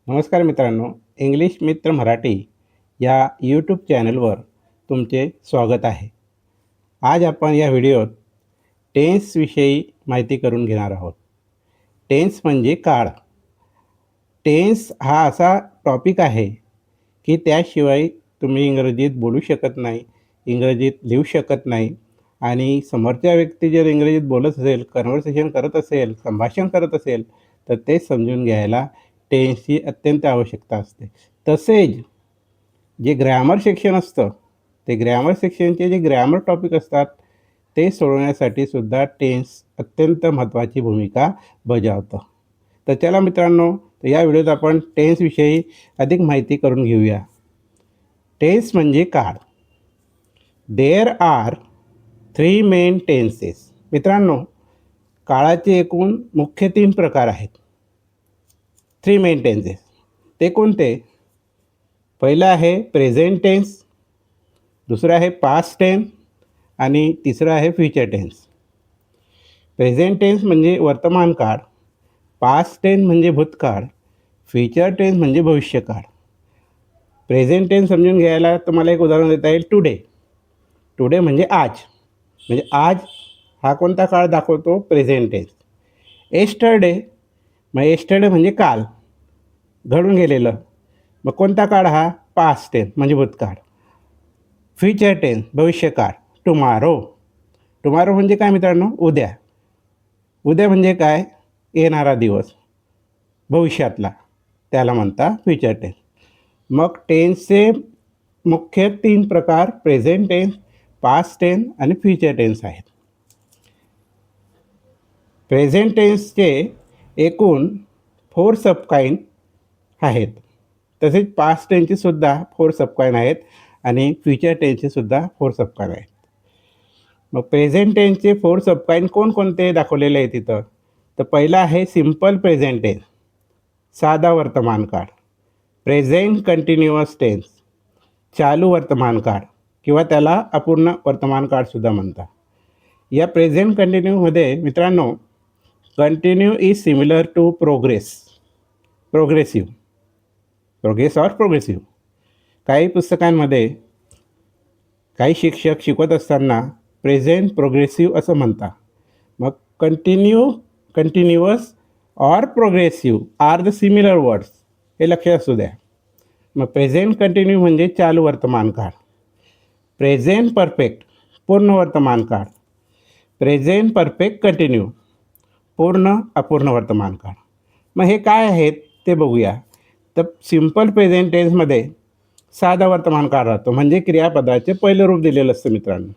नमस्कार मित्रांनो, इंग्लिश मित्र मराठी या यूट्यूब चॅनलवर तुमचे स्वागत आहे. आज आपण या व्हिडिओत टेन्सविषयी माहिती करून घेणार आहोत. टेन्स म्हणजे काळ. टेन्स हा असा टॉपिक आहे की त्याशिवाय तुम्ही इंग्रजीत बोलू शकत नाही, इंग्रजीत लिहू शकत नाही आणि समोरच्या व्यक्ती जर इंग्रजीत बोलत असेल, कन्व्हर्सेशन करत असेल, संभाषण करत असेल, तर ते समजून घ्यायला टेन्सची अत्यंत आवश्यकता असते. तसेच जे ग्रॅमर सेक्शन असतं, ते ग्रॅमर सेक्शनचे जे ग्रॅमर टॉपिक असतात, ते सोडवण्यासाठी सुद्धा टेन्स अत्यंत महत्त्वाची भूमिका बजावतं. तर चला मित्रांनो, या व्हिडिओत आपण टेन्सविषयी अधिक माहिती करून घेऊया. टेन्स म्हणजे काळ. There are 3 main tenses. मित्रांनो, काळाचे एकूण मुख्य 3 प्रकार आहेत. 3 मेन टेन्सेस. ते कोणते? पहिलं आहे प्रेझेंट टेन्स, दुसरं आहे पास्ट टेन्स आणि तिसरं आहे फ्युचर टेन्स. प्रेझेंट टेन्स म्हणजे वर्तमान काळ, पास्ट टेन्स म्हणजे भूतकाळ, फ्युचर टेन्स म्हणजे भविष्यकाळ. प्रेझेंट टेन्स समजून घ्यायला तुम्हाला एक उदाहरण देता येईल, टुडे. टुडे म्हणजे आज. म्हणजे आज हा कोणता काळ दाखवतो? Present tense. एस्टरडे म्हणजे काल, घडून गेलेलं. मग कोणता काळ हा? पास्ट टेन्स म्हणजे भूतकाळ. फ्युचर टेन्स भविष्यकाळ, टुमारो. टुमारो म्हणजे काय मित्रांनो? उद्या. उद्या म्हणजे काय? येणारा दिवस, भविष्यातला, त्याला म्हणता फ्युचर टेन्स. मग टेन्सचे मुख्य 3 प्रकार प्रेझेंट टेन्स, पास्ट टेन्स आणि फ्युचर टेन्स आहेत. प्रेझेंट टेन्सचे एकूण 4 सबकाइंड आहेत. तसेच पास्ट टेन्सचे सुद्धा 4 सबकाइंड आहेत आणि फ्युचर टेन्सचे सुद्धा 4 सबकाइंड आहेत. मग प्रेझेंट टेन्सचे 4 सबकाइंड कोणकोणते दाखवलेले आहेत तिथं? तर पहिला आहे सिम्पल प्रेझेंट टेन्स, साधा वर्तमान काळ. प्रेझेंट कंटिन्युअस टेन्स, चालू वर्तमान काळ किंवा त्याला अपूर्ण वर्तमान काळसुद्धा म्हणतात. या प्रेझेंट कंटिन्यूमध्ये मित्रांनो, continue is similar to progress or progressive. काही पुस्तकांमध्ये काही शिक्षक शिकवत असताना प्रेझेंट प्रोग्रेसिव्ह असं म्हणतात. मग continuous or progressive are the similar words, हे लक्षात असू द्या. मग प्रेझेंट कंटिन्यू म्हणजे चालू वर्तमान काळ. प्रेझेंट परफेक्ट पूर्ण वर्तमान काळ. प्रेझेंट परफेक्ट कंटिन्यू पूर्ण अपूर्ण वर्तमान काळ. मग हे काय आहेत ते बघूया. तर सिम्पल प्रेझेंट टेन्समध्ये साधा वर्तमान काळ राहतो, म्हणजे क्रियापदाचे पहिलं रूप दिलेलं असतं मित्रांनो.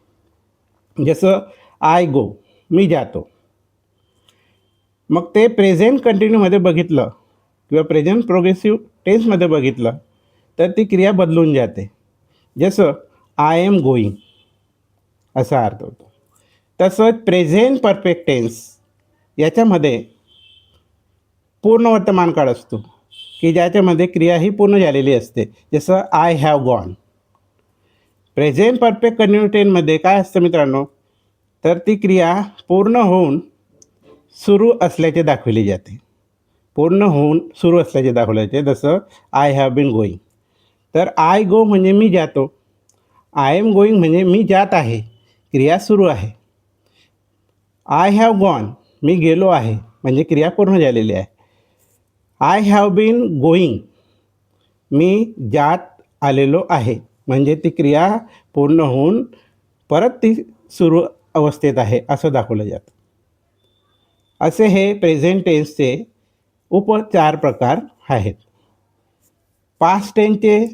जसं आय गो, मी जातो. मग ते प्रेझेंट कंटिन्यूमध्ये बघितलं किंवा प्रेझेंट प्रोग्रेसिव्ह टेन्समध्ये बघितलं तर ती क्रिया बदलून जाते. जसं आय एम गोईंग असा अर्थ होतो. तसंच प्रेझेंट परफेक्ट टेन्स याच्यामध्ये पूर्ण वर्तमान काळ असतो की ज्याच्यामध्ये क्रिया ही पूर्ण झालेली असते. जसं I have gone. Present perfect continue टेन्समध्ये काय असतं मित्रांनो? तर ती क्रिया पूर्ण होऊन सुरू असल्याचे दाखवली जाते. पूर्ण होऊन सुरू असल्याचे दाखवले जाते. जसं आय हॅव बीन गोईंग. तर आय गो म्हणजे मी जातो, आय एम गोईंग म्हणजे मी जात आहे, क्रिया सुरू आहे. आय हॅव गॉन, मी गेलो आहे, म्हणजे क्रिया पूर्ण झालेली आहे. आय हॅव बीन गोईंग, मी जात आलेलो आहे, म्हणजे ती क्रिया पूर्ण होऊन परत ती सुरू अवस्थेत आहे असं दाखवलं जातं. असे हे प्रेझेंट टेन्सचे 4 प्रकार आहेत. पास्ट टेन्सचे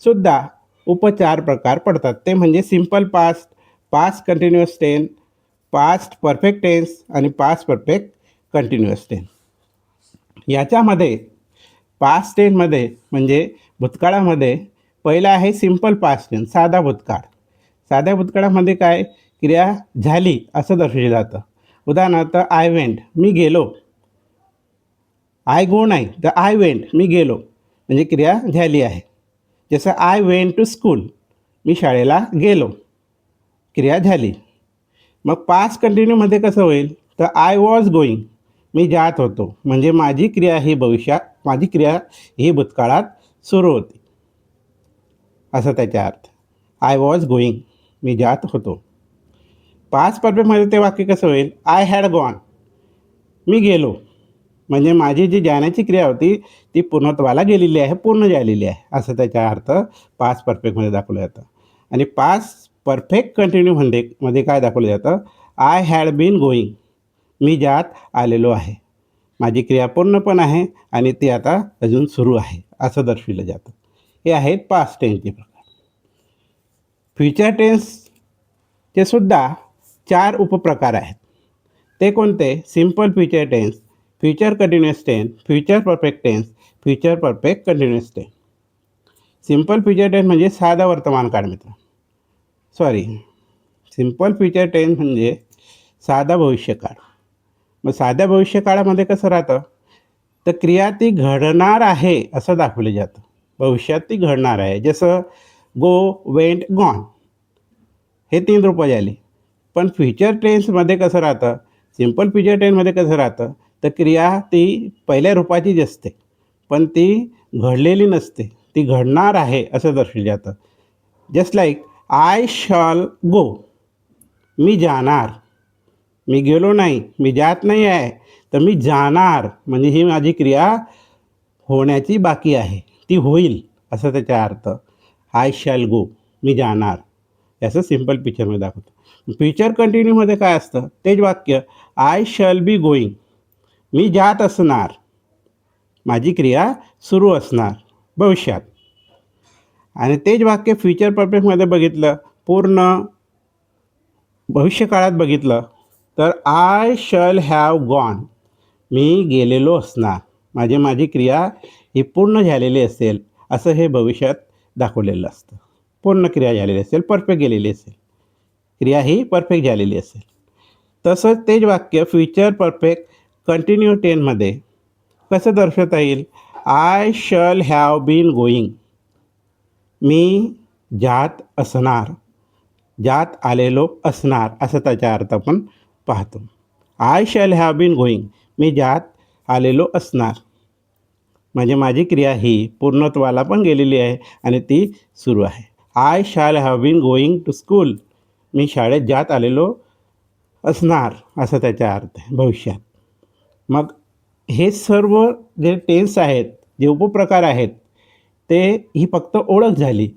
सुद्धा 4 प्रकार पडतात. ते म्हणजे simple past, past continuous tense, past perfect tense आणि पास्ट परफेक्ट कंटिन्युअस टेन्स. याच्यामध्ये पास्ट टेन्समध्ये म्हणजे भूतकाळामध्ये पहिला आहे सिम्पल पास्ट टेन्स, साधा भूतकाळ. साध्या भूतकाळामध्ये काय? क्रिया झाली असं दर्शवलं जातं. उदाहरणार्थ आय वेंट, मी गेलो. आय गो नाही, तर आय वेंट, मी गेलो, म्हणजे क्रिया झाली आहे. जसं आय वेंट टू स्कूल, मी शाळेला गेलो, क्रिया झाली. मग पास्ट कंटिन्यूमध्ये कसं होईल? तर आय वॉज गोईंग, मी जात होतो म्हणजे माझी क्रिया ही भूतकाळात सुरू होती, असं त्याचा अर्थ. आय वॉज गोईंग, मी जात होतो. पास्ट परफेक्टमध्ये ते वाक्य कसं होईल? आय हॅड गॉन, मी गेलो, म्हणजे माझी जी जाण्याची क्रिया होती ती पूर्णत्वाला गेलेली आहे, पूर्ण झालेली आहे, असं त्याचा अर्थ पास्ट परफेक्टमध्ये दाखवलं जातं. आणि पास्ट परफेक्ट कंटिन्यू मध्ये काय दाखवलं जातं? आय हॅड बीन गोईंग, मी जात आलेलो आहे, माझी क्रिया पूर्ण पण आहे आणि ती आता अजून सुरू आहे, असं दर्शविलं जातं. हे आहेत पास्ट टेन्सचे प्रकार. फ्युचर टेन्सचे सुद्धा 4 उपप्रकार आहेत. ते कोणते? Simple future tense, future continuous tense, future perfect tense, future perfect continuous tense. Simple future tense म्हणजे साधा वर्तमान काळ सिम्पल फ्युचर टेन्स म्हणजे साधा भविष्यकाळ. मग साध्या भविष्यकाळामध्ये कसं राहतं? तर क्रिया ती घडणार आहे असं दाखवलं जातं, भविष्यात ती घडणार आहे. जसं गो, वेंट, गॉन हे 3 रूपं झाली. पण फ्युचर टेन्समध्ये कसं राहतं? सिम्पल फ्युचर टेन्समध्ये कसं राहतं? तर क्रिया ती पहिल्या रूपाचीच असते, पण ती घडलेली नसते, ती घडणार आहे असं दर्शवलं जातं. जस्ट लाईक आय शॉल गो, मी जाणार, मी गेलो नाही, मी जात नाही आहे, तर मी जाणार, म्हणजे ही माझी क्रिया होण्याची बाकी आहे, ती होईल असं त्याचा अर्थ. आय शॅल गो, मी जाणार, याचं सिम्पल पिक्चरमध्ये दाखवतो. फ्युचर कंटिन्यूमध्ये काय असतं? तेच वाक्य आय शॅल बी गोईंग, मी जात असणार, माझी क्रिया सुरू असणार भविष्यात. आणि तेच वाक्य फ्युचर परफेक्टमध्ये बघितलं, पूर्ण भविष्यकाळात बघितलं, तर आय शॅल हॅव गॉन, मी गेलेलो असणार, माझी क्रिया ही पूर्ण झालेली असेल, असं हे भविष्यात दाखवलेलं असतं. पूर्ण क्रिया झालेली असेल, परफेक्ट गेलेली असेल, क्रिया ही परफेक्ट झालेली असेल. तसंच तेच वाक्य फ्युचर परफेक्ट कंटिन्यू टेन्समध्ये कसं दर्शवता येईल? I shall have been going, मी जात असणार, जात आलेलो असणार, असं त्याचा अर्थ आपण पाहतो. I shall have been going, मी जात आलेलो असणार, म्हणजे माझी क्रिया ही पूर्णत्वाला पण गेलेली आहे आणि ती सुरू आहे. I shall have been going to school, मी शाळेत जात आलेलो असणार, असं त्याचा अर्थ आहे भविष्यात. मग हे सर्व जे टेन्स आहेत, जे उपप्रकार आहेत, ते ही फक्त ओळख झाली.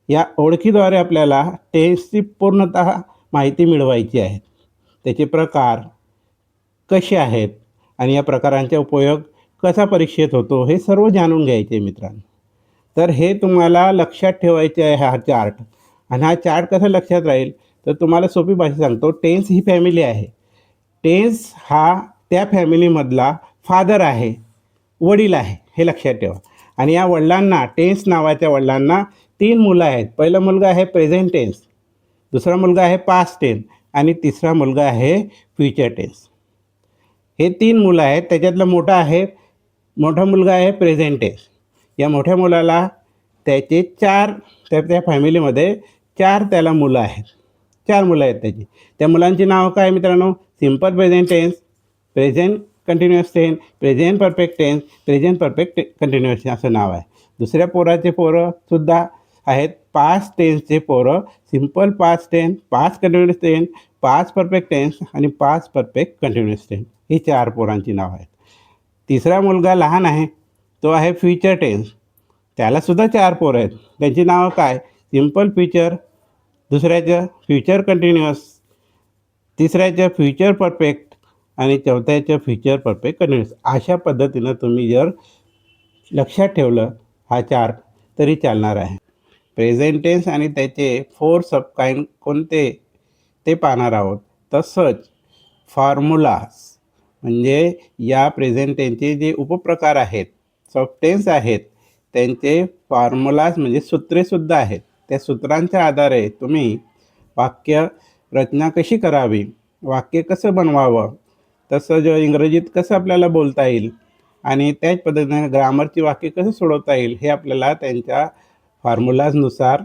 या ओळखीद्वारे आपल्याला टेन्सची पूर्णतः माहिती मिळवायची आहे. त्याचे प्रकार कसे आहेत आणि या प्रकारांचा उपयोग कसा परीक्षेत होतो, हे सर्व जाणून घ्यायचे मित्रांनो. तर हे तुम्हाला लक्षात ठेवायचे आहे हा चार्ट. आणि हा चार्ट कसा लक्षात राहील? तर तुम्हाला सोपी भाषा सांगतो. टेन्स ही फॅमिली आहे. टेन्स हा त्या फॅमिलीमधला फादर आहे, वडील आहे, हे लक्षात ठेवा. आणि या वडिलांना, टेन्स नावाच्या वडिलांना 3 मुलं आहेत. पहिला मुलगा आहे प्रेझेंट टेन्स, दुसरा मुलगा आहे पास्ट टेन्स आणि तिसरा मुलगा आहे फ्युचर टेन्स. हे 3 मुलं आहेत. त्याच्यातला मोठा मुलगा आहे प्रेझेंट टेन्स. या मोठ्या मुलाला त्याचे त्या फॅमिलीमध्ये 4 त्याला मुलं आहेत. 4 मुलं आहेत त्याची. त्या मुलांची नावं काय मित्रांनो? Simple present tense, present continuous tense, present perfect tense, present perfect continuous असं नाव आहे. दुसऱ्या पोरंसुद्धा आहेत. पास्ट टेन्सचे पोरं, simple past tense, past continuous tense, past perfect tense आणि पास्ट परफेक्ट कंटिन्युअस टेन्स, ही 4 पोरांची नावं आहेत. तिसरा मुलगा लहान आहे, तो आहे फ्युचर टेन्स. त्यालासुद्धा 4 पोरं आहेत. त्यांची नावं काय? सिम्पल फ्युचर, दुसऱ्याचं फ्युचर कंटिन्युअस, तिसऱ्याचं फ्युचर परफेक्ट आणि चौथ्याचं फ्युचर परफेक्ट कंटिन्युअस. अशा पद्धतीनं तुम्ही जर लक्षात ठेवलं हा चार्ट तरी चालणार आहे. प्रेझेंट टेन्स आणि त्याचे 4 सबकाइंड कोणते ते पाहणार आहोत. तसंच फॉर्म्युलाज, म्हणजे या प्रेझेंट टेन्सचे जे उपप्रकार आहेत, सब टेन्स आहेत, त्यांचे फॉर्म्युलाज म्हणजे सूत्रेसुद्धा आहेत. त्या सूत्रांच्या आधारे तुम्ही वाक्य रचना कशी करावी, वाक्य कसं बनवावं, तसं जो इंग्रजीत कसं आपल्याला बोलता येईल आणि त्याच पद्धतीने ग्रामरची वाक्य कसं सोडवता येईल, हे आपल्याला त्यांच्या फॉर्म्युलाजनुसार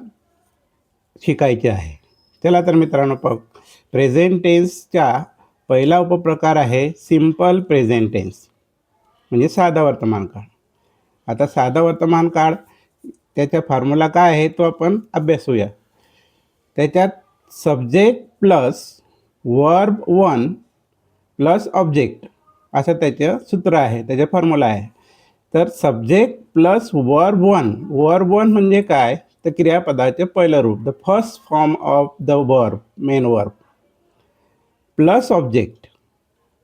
शिकायचे आहे. चला तर मित्रांनो, प्रेझेंट टेन्सच्या पहिला उपप्रकार आहे सिम्पल प्रेझेंट टेन्स, म्हणजे साधा वर्तमान काळ. आता साधा वर्तमान काळ त्याचा फॉर्म्युला काय आहे तो आपण अभ्यासूया. त्याच्यात subject plus verb 1 plus object असं त्याचं सूत्र आहे, त्याचा फॉर्म्युला आहे. तर सब्जेक्ट प्लस वर्ब 1 म्हणजे काय, तर क्रियापदाचे पहिलं रूप, the first form of the verb, main verb, plus object.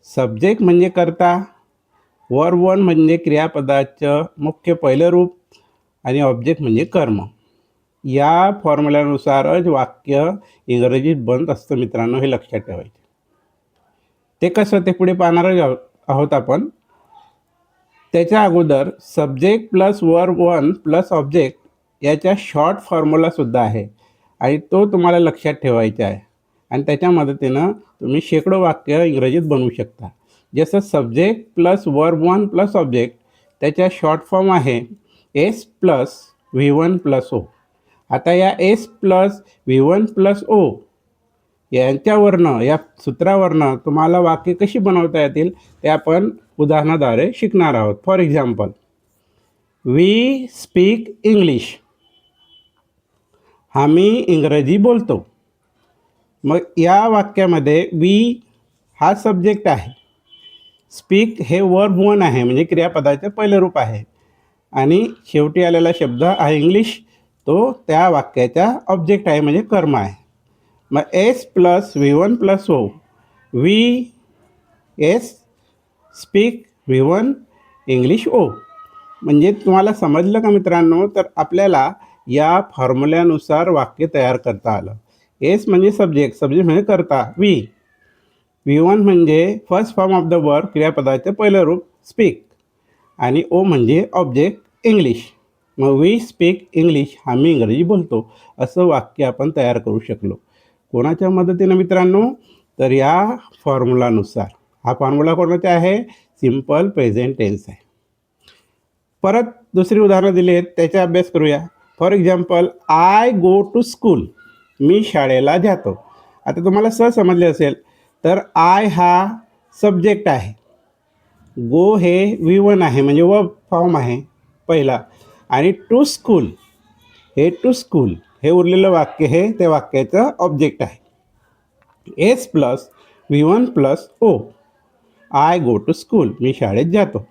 Subject म्हणजे कर्ता, वर्ब 1 म्हणजे क्रियापदाचं मुख्य पहिलं रूप आणि ऑब्जेक्ट म्हणजे कर्म. या फॉर्म्युल्यानुसारच वाक्य इंग्रजीत बनत असतं मित्रांनो, हे लक्षात ठेवायचे. ते कसं ते पुढे पाहणारच आहोत आपण. त्याच्या अगोदर subject plus verb 1 plus object याच्या शॉर्ट फॉर्म्युलासुद्धा आहे आणि तो तुम्हाला लक्षात ठेवायचा आहे आणि त्याच्या मदतीनं तुम्ही शेकडो वाक्य इंग्रजीत बनवू शकता. जसं subject plus verb 1 plus object त्याच्या शॉर्ट फॉर्म आहे S plus V1 plus O. आता या S plus V1 plus O यांच्यावरनं, या सूत्रावरनं तुम्हाला वाक्य कशी बनवता येतील ते आपण उदाहरणाद्वारे शिकणार आहोत. For example, we speak English, आम्ही इंग्रजी बोलतो. मग या वाक्यामध्ये वी हा सब्जेक्ट आहे, स्पीक हे वर्ब 1 आहे म्हणजे क्रियापदाचे पहिलं रूप आहे आणि शेवटी आलेला शब्द आहे इंग्लिश, तो त्या वाक्याचा ऑब्जेक्ट आहे म्हणजे कर्म आहे. मग S plus V1 plus O, we S speak V1 English O. म्हणजे तुम्हाला समजलं का मित्रांनो? तर आपल्याला या फॉर्म्युल्यानुसार वाक्य तयार करता आलं. एस म्हणजे सब्जेक्ट म्हणजे कर्ता V1 म्हणजे first form of the verb, क्रियापदाचं पहिलं रूप स्पीक, आणि ओ म्हणजे ऑब्जेक्ट इंग्लिश. मग वी स्पीक इंग्लिश, आम्ही इंग्रजी बोलतो, असं वाक्य आपण तयार करू शकलो. कोणाच्या मदतीनं मित्रांनो? तर या फॉर्म्युलानुसार. हा फॉर्म्युला कोणाचा आहे? सिम्पल प्रेझेंट टेन्स आहे. परत दुसरी उदाहरणं दिली आहेत, त्याचा अभ्यास करूया. For example, I go to school, मी शाळेला जातो. आता तुम्हाला सहज समजले असेल, तर आय हा सब्जेक्ट आहे, गो हे V1 आहे म्हणजे वर्ब फॉर्म आहे पहिला, आणि टू स्कूल हे उरलेलं वाक्य हे त्या वाक्याचं ऑब्जेक्ट आहे. S plus V1 plus O, I go to school, मी शाळेत जातो,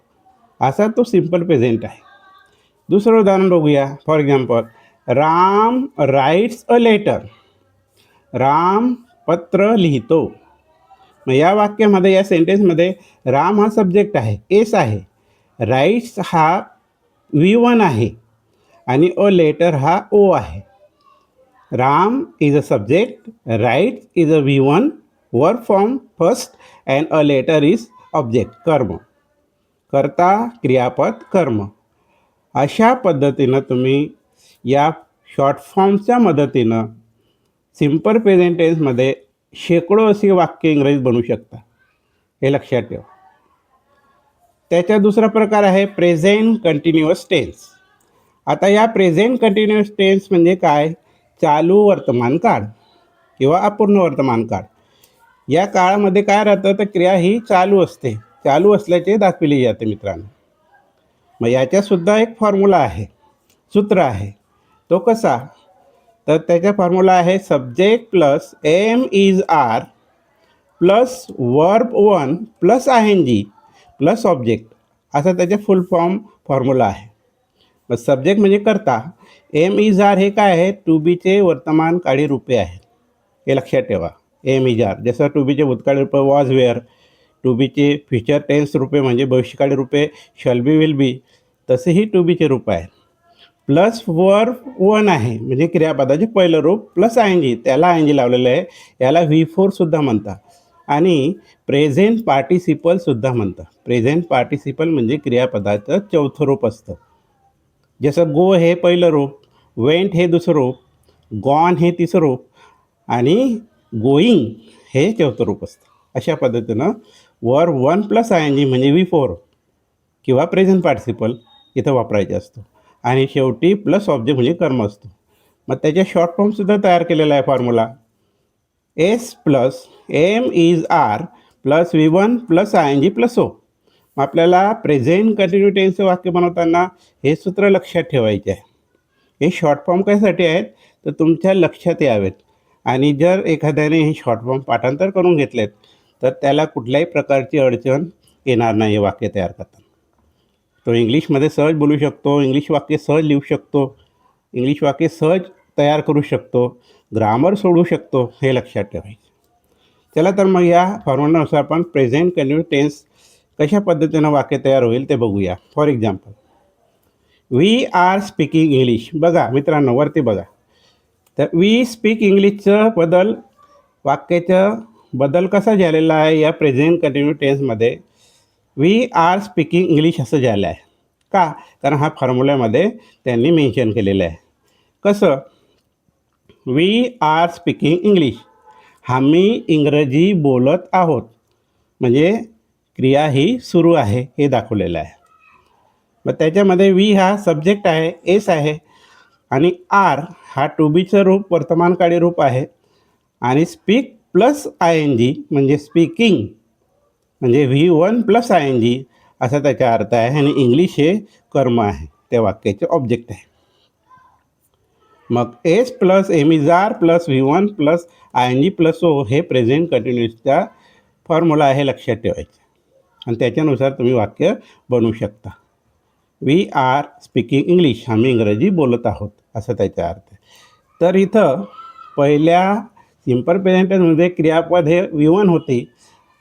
असा तो सिम्पल प्रेझेंट आहे. दुसरं उदाहरण बघूया. For example, Ram writes a letter, Ram पत्र लिहितो. मग या वाक्यामध्ये, या सेंटेन्समध्ये राम हा सब्जेक्ट आहे, एस आहे, राईट्स हा V1 आहे आणि अ लेटर हा ओ आहे. Ram is a subject, writes is a V1 verb form first, and a letter is object, कर्म, कर्ता क्रियापद कर्म. अशा पद्धतीनं तुम्ही या शॉर्ट फॉर्मच्या मदतीनं सिम्पल प्रेझेंट टेन्समध्ये शेकडो अशी वाक्य इंग्रजीत बनवू शकता, हे लक्षात ठेवा. त्याचा दुसरा प्रकार आहे प्रेझेंट कंटिन्युअस टेन्स. आता या प्रेझेंट कंटिन्युअस टेन्स म्हणजे काय? चालू वर्तमान काळ किंवा अपूर्ण वर्तमान काळ. या काळामध्ये काय राहतं, तर क्रिया ही चालू असते, चालू असल्याचे दाखविली जाते मित्रांनो. मग याच्यासुद्धा एक फॉर्म्युला आहे, सूत्र आहे. तो कसा? तर त्याचा फॉर्म्युला आहे subject plus am is are plus verb 1 plus ING plus object, असा त्याचा फुल फॉर्म्युला आहे. मग सब्जेक्ट म्हणजे कर्ता, एम इज आर हे काय आहे? टू बीचे वर्तमान काळी रूपे आहेत, हे लक्षात ठेवा. एम इज आर, जसं टू बीचे भूतकाळी रूपे वॉज वेअर, टू बीचे फ्युचर टेन्स रूपे म्हणजे भविष्यकाळी रूपे शॅल बी विल बी, तसेही टू बीचे रूप आहे. प्लस वर्ब 1 आहे म्हणजे क्रियापदाचे पहिलं रूप, प्लस ING, त्याला ING लावलेलं आहे, याला V4 सुद्धा म्हणतात. आणि प्रेझेंट पार्टिसिपलसुद्धा म्हणतात. प्रेझेंट पार्टिसिपल म्हणजे क्रियापदाचं चौथं रूप असतं. जसं गो हे पहिलं रूप, वेंट हे दुसरं रूप, गॉन हे तिसरं रूप आणि गोईंग हे चौथं रूप असतं. अशा पद्धतीनं वर्ब 1 प्लस ING म्हणजे V4 किंवा प्रेझेंट पार्टिसिपल इथं वापरायचे असतो, आणि शेवटी प्लस ऑब्जेक्ट म्हणजे कर्म असतो. मग त्याच्या शॉर्ट फॉर्मसुद्धा तयार केलेला आहे formula. S plus am is are plus V1 plus ING plus O. मग आपल्याला प्रेझेंट कंटिन्यू टेन्सचं वाक्य बनवताना हे सूत्र लक्षात ठेवायचे आहे. हे शॉर्ट फॉर्म कशासाठी आहेत तर तुमच्या लक्षात यावेत. आणि जर एखाद्याने हे शॉर्ट फॉर्म पाठांतर करून घेतलेत तर त्याला कुठल्याही प्रकारची अडचण येणार नाही हे वाक्य तयार करताना. तो इंग्लिशमध्ये सहज बोलू शकतो, इंग्लिश वाक्य सहज लिहू शकतो, इंग्लिश वाक्य सहज तयार करू शकतो, ग्रामर सोडू शकतो, हे लक्षात ठेवायचं. चला तर मग या फॉर्म्युलानुसार आपण प्रेझेंट कंटिन्यू टेन्स कशा पद्धतीनं वाक्य तयार होईल ते बघूया. For example, we are speaking English. बघा मित्रांनो, वरती बघा. तर वी स्पीक इंग्लिशचं वाक्याचं बदल कसा झालेला आहे या प्रेझेंट कंटिन्यू टेन्समध्ये. वी आर स्पीकिंग इंग्लिश असं झालं आहे. का? कारण हा फॉर्म्युल्यामध्ये त्यांनी मेन्शन केलेलं आहे. कसं? वी आर स्पीकिंग इंग्लिश, आम्ही इंग्रजी बोलत आहोत, म्हणजे क्रिया ही सुरू आहे हे दाखवलेलं आहे. मग त्याच्यामध्ये वी हा सब्जेक्ट आहे, एस आहे, आणि आर हा टू बीचं रूप, वर्तमानकाळी रूप आहे, आणि स्पीक प्लस ING म्हणजे स्पीकिंग म्हणजे V1 प्लस ING असा त्याचा अर्थ आहे. आणि इंग्लिश हे कर्म आहे, त्या वाक्याचे ऑब्जेक्ट आहे. मग S plus am is are plus V1 plus ING plus O हे प्रेझेंट कंटिन्यूसचा फॉर्म्युला आहे, लक्षात ठेवायचं. आणि त्याच्यानुसार तुम्ही वाक्य बनवू शकता. वी आर स्पीकिंग इंग्लिश, आम्ही इंग्रजी बोलत आहोत असं त्याचा अर्थ आहे. तर इथं पहिल्या सिम्पल प्रेझेंट टेन्समध्ये क्रियापद हे V1 होती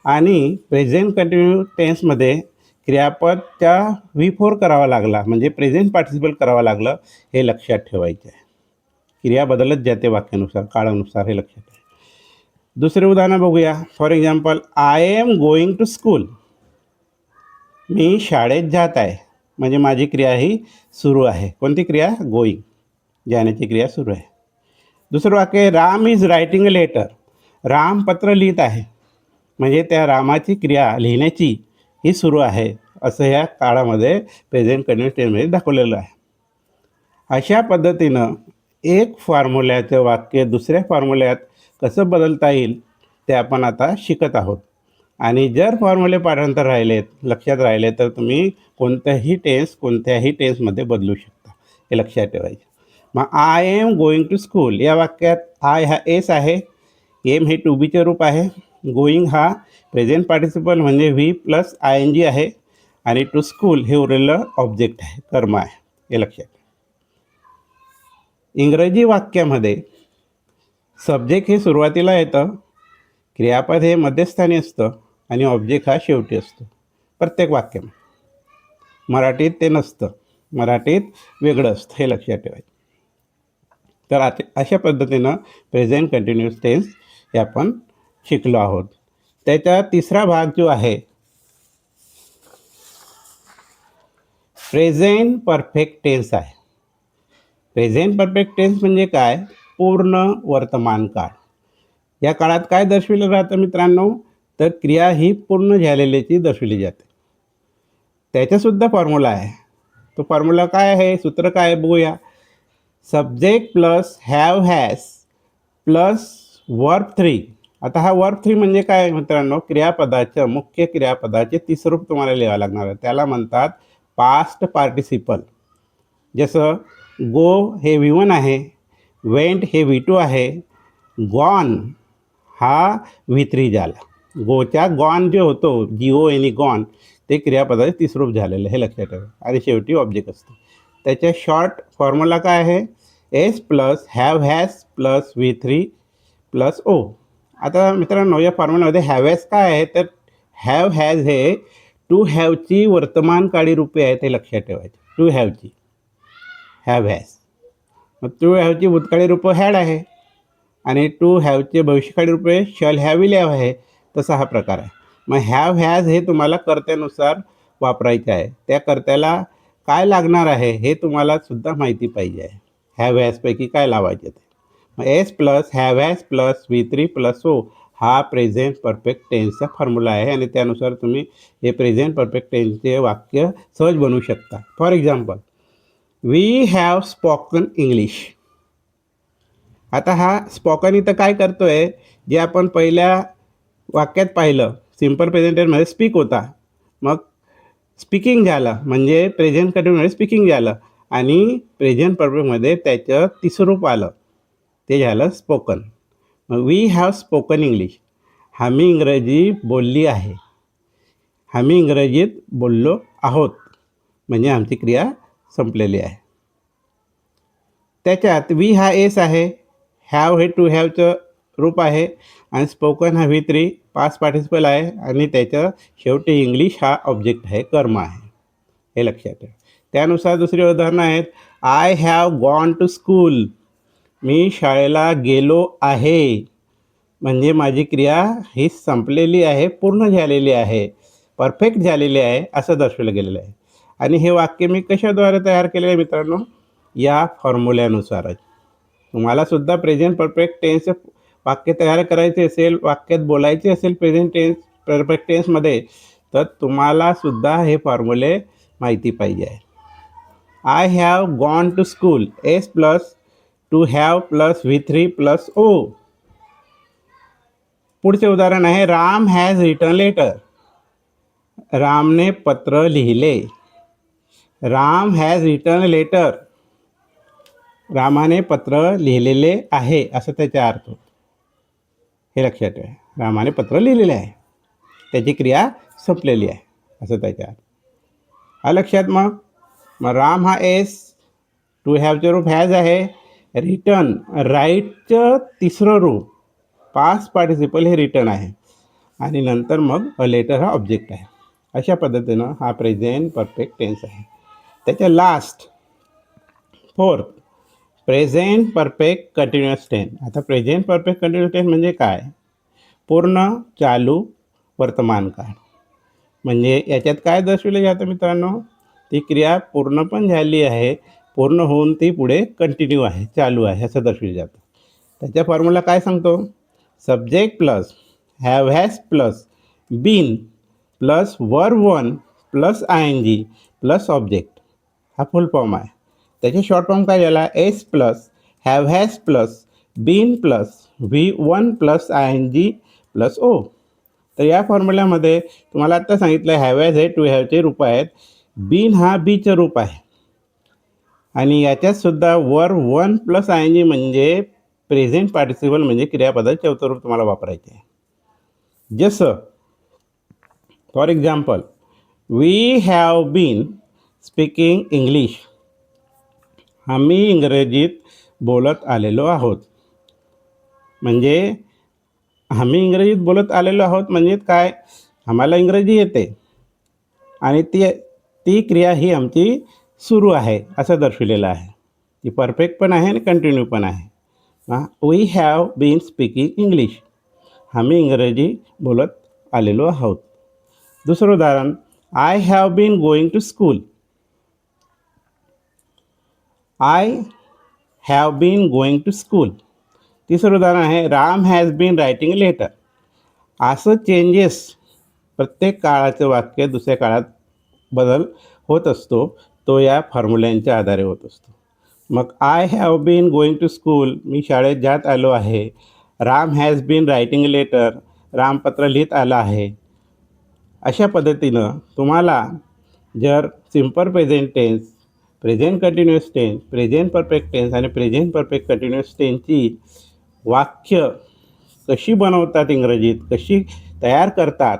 आणि प्रेझेंट कंटिन्यू टेन्समध्ये क्रियापदच्या V4 करावा लागला, म्हणजे प्रेझेंट पार्टिसिपल करावं लागलं, हे लक्षात ठेवायचं आहे. क्रिया बदलत जाते वाक्यानुसार, काळानुसार, हे लक्षात आहे. दुसरे उदाहरण बघूया. For example, I am going to school. मी शाळेत जात आहे, म्हणजे माझी क्रिया ही सुरू आहे. कोणती क्रिया? गोईंग, जाण्याची क्रिया सुरू आहे. दुसरं वाक्य, Ram is writing a letter. Ram पत्र लिहित आहे, म्हणजे त्या रामाची क्रिया लिहिण्याची ही सुरू आहे, असं या काळामध्ये प्रेझेंट कंटिन्यूअस टेन्समध्ये दाखवलेलं आहे. अशा पद्धतीनं एक फॉर्म्युल्याचं वाक्य दुसऱ्या फॉर्म्युल्यात कसं बदलता येईल ते आपण आता शिकत आहोत. आणि जर फॉर्म्युले पाठांतर राहिलेत, लक्षात राहिले, तर तुम्ही कोणत्याही टेन्समध्ये बदलू शकता, हे लक्षात ठेवायचं. मग I am going to school या वाक्यात आय हा एस आहे, एम हे टू बीचे रूप आहे, गोईंग हा प्रेझेंट पार्टिसिपल म्हणजे V प्लस ING आहे, आणि टू स्कूल हे उरलेलं ऑब्जेक्ट आहे, कर्म आहे, हे लक्षात. इंग्रजी वाक्यामध्ये सब्जेक्ट हे सुरुवातीला येतं, क्रियापद हे मध्यस्थानी असतं, आणि ऑब्जेक्ट हा शेवटी असतो प्रत्येक वाक्यामध्ये. मराठीत ते नसतं, मराठीत वेगळं असतं, हे लक्षात ठेवायचं. तर अशा पद्धतीनं प्रेझेंट कंटिन्यूअस टेन्स हे आपण शिकलो आहोत. त्याचा तिसरा भाग जो आहे प्रेझेंट परफेक्ट टेन्स आहे. प्रेझेंट परफेक्ट टेन्स म्हणजे काय? पूर्ण वर्तमान काळ. या काळात काय दर्शविलं राहतं मित्रांनो? तर क्रिया ही पूर्ण झालेल्याची दर्शविली जाते. त्याच्यासुद्धा फॉर्म्युला आहे. तो फॉर्म्युला काय आहे, सूत्र काय आहे बघूया. Subject plus have has plus verb 3. आता हा वर्ब 3 म्हणजे काय मित्रांनो? क्रियापदाचं, मुख्य क्रियापदाचे तिसरं रूप तुम्हाला लिहावं लागणार आहे. त्याला म्हणतात पास्ट पार्टिसिपल. जसं गो हे V1 आहे, वेंट हे V2 आहे, गॉन हा V3 झाला. गोच्या गॉन जे होतो, GON गॉन, ते क्रियापदाचे तिसरं रूप झालेलं, हे लक्षात ठेवा. आणि शेवटी ऑब्जेक्ट असतो. त्याच्या शॉर्ट फॉर्म्युला काय आहे? S plus have has plus V3 plus O. आता मित्रांनो, या फॉर्म्युलामध्ये हॅव हॅज काय आहे, तर हॅव हॅज हे टू हॅवची वर्तमानकाळी रूपे आहेत, हे लक्षात ठेवायचे. टू हॅवची हॅव हॅज. मग टू हॅवची भूतकाळी रूपं हॅड आहे, आणि टू हॅवचे भविष्यकाळी रूपे शॅल हॅव विल हॅव आहे. तसा हा प्रकार आहे. मग हॅव हॅज हे तुम्हाला कर्त्यानुसार वापरायचं आहे. त्या कर्त्याला काय लागणार आहे हे तुम्हाला सुद्धा माहिती पाहिजे आहे. हॅव हॅजपैकी काय लावायचे ते. मग S plus have has plus V3 plus O हा प्रेझेंट परफेक्ट टेन्सचा फॉर्म्युला आहे, आणि त्यानुसार तुम्ही हे प्रेझेंट परफेक्ट टेन्सचे वाक्य सहज बनवू शकता. For example, we have spoken English. आता हा स्पोकन इथं काय करतो आहे, जे आपण पहिल्या वाक्यात पाहिलं, सिम्पल प्रेझेंट टेन्समध्ये स्पीक होता, मग स्पीकिंग झालं म्हणजे प्रेझेंट कंटिन्यूमध्ये स्पीकिंग झालं आणि प्रेझेंट परफेक्टमध्ये त्याचं तिसरं रूप आलं, ते झालं स्पोकन. मग वी हॅव स्पोकन इंग्लिश, आम्ही इंग्रजी बोलली आहे, आम्ही इंग्रजीत बोललो आहोत म्हणजे आमची क्रिया संपलेली आहे. त्याच्यात वी हा एस आहे, हॅव हे टू हॅवचं रूप आहे आणि स्पोकन हा व्ही थ्री पास्ट पार्टिसिपल आहे आणि त्याचं शेवटी इंग्लिश हा ऑब्जेक्ट आहे, कर्म आहे, हे लक्षात ठेवा. त्यानुसार दुसरी उदाहरणं आहेत. I have gone to school, मी शाळेला गेलो आहे म्हणजे माझी क्रिया ही संपलेली आहे, पूर्ण झालेली आहे, परफेक्ट झालेली आहे असं दर्शवलं गेलेलं आहे. आणि हे वाक्य मी कशाद्वारे तयार केले आहे मित्रांनो, या फॉर्म्युल्यानुसारच. तुम्हालासुद्धा प्रेझेंट परफेक्ट टेन्स वाक्य तयार करायचे असेल, वाक्यात बोलायचे असेल प्रेझेंट टेन्स परफेक्ट टेन्समध्ये, तर तुम्हालासुद्धा हे फॉर्म्युले माहिती पाहिजे आहे. I have gone to school, S plus to have plus V three plus O. पुढचे उदाहरण आहे राम हॅज रिटन लेटर, रामने पत्र लिहिले. राम हॅज रिटन लेटर, रामाने पत्र लिहिलेले आहे असं त्याचा अर्थ होतो, हे लक्षात ठेवा. रामाने पत्र लिहिलेले आहे, त्याची क्रिया संपलेली आहे असं त्याचा अर्थ. हा लक्षात. मग राम हा एस, टू हॅवचं रूप हॅज आहे, रिटन राईटचं तिसरं रूप पास्ट पार्टिसिपल हे रिटन आहे आणि नंतर मग अ लेटर हा ऑब्जेक्ट आहे. अशा पद्धतीनं हा प्रेझेंट परफेक्ट टेन्स आहे. त्याच्या last fourth present perfect continuous tense. आता प्रेझेंट परफेक्ट कंटिन्युअस टेन्स म्हणजे काय? पूर्ण चालू वर्तमान काळ. म्हणजे याच्यात काय दर्शवलं जातं मित्रांनो, ती क्रिया पूर्ण पण झाली आहे, पूर्ण होऊन ती पुढे कंटिन्यू आहे, चालू आहे असं दर्शवलं जातं. त्याच्या फॉर्म्युला काय सांगतो? Subject plus have has plus been plus verb one plus I N G plus object हा फुल फॉर्म आहे. त्याचे शॉर्ट फॉर्म काय झाला? S plus have has plus been plus V one plus I N G plus O. तर या फॉर्म्युल्यामध्ये तुम्हाला आत्ता सांगितलं हॅव हॅज हे टू हॅवचे रूप आहेत, बीन हा बीचं रूप आहे आणि याच्यातसुद्धा verb one plus I N G म्हणजे प्रेझेंट पार्टिसिपल म्हणजे क्रियापदाचं चौथं रूप तुम्हाला वापरायचे आहे. जसं for example we have been speaking English, आम्ही इंग्रजीत बोलत आलेलो आहोत. म्हणजे आम्ही इंग्रजीत बोलत आलेलो आहोत म्हणजे काय, आम्हाला इंग्रजी येते आणि ती क्रिया ही आमची सुरू आहे असं दर्शवलेलं आहे. ती परफेक्ट पण आहे आणि कंटिन्यू पण आहे. We have been speaking English, आम्ही इंग्रजी बोलत आलेलो आहोत. दुसरं उदाहरण I have been going to school, I have been going to school. तिसरं उदाहरण आहे Ram has been writing letter. असं चेंजेस प्रत्येक काळाचं वाक्य दुसऱ्या काळात बदल होत असतो, तो या फॉर्म्युल्यांच्या आधारे होत असतो. मग I have been going to school, मी शाळेत जात आलो आहे. Ram has been writing letter, Ram पत्र लिहित आला आहे. अशा पद्धतीनं तुम्हाला जर simple present tense, present continuous tense, present perfect tense आणि प्रेझेंट परफेक्ट कंटिन्युअस टेन्सची वाक्य कशी बनवतात, इंग्रजीत कशी तयार करतात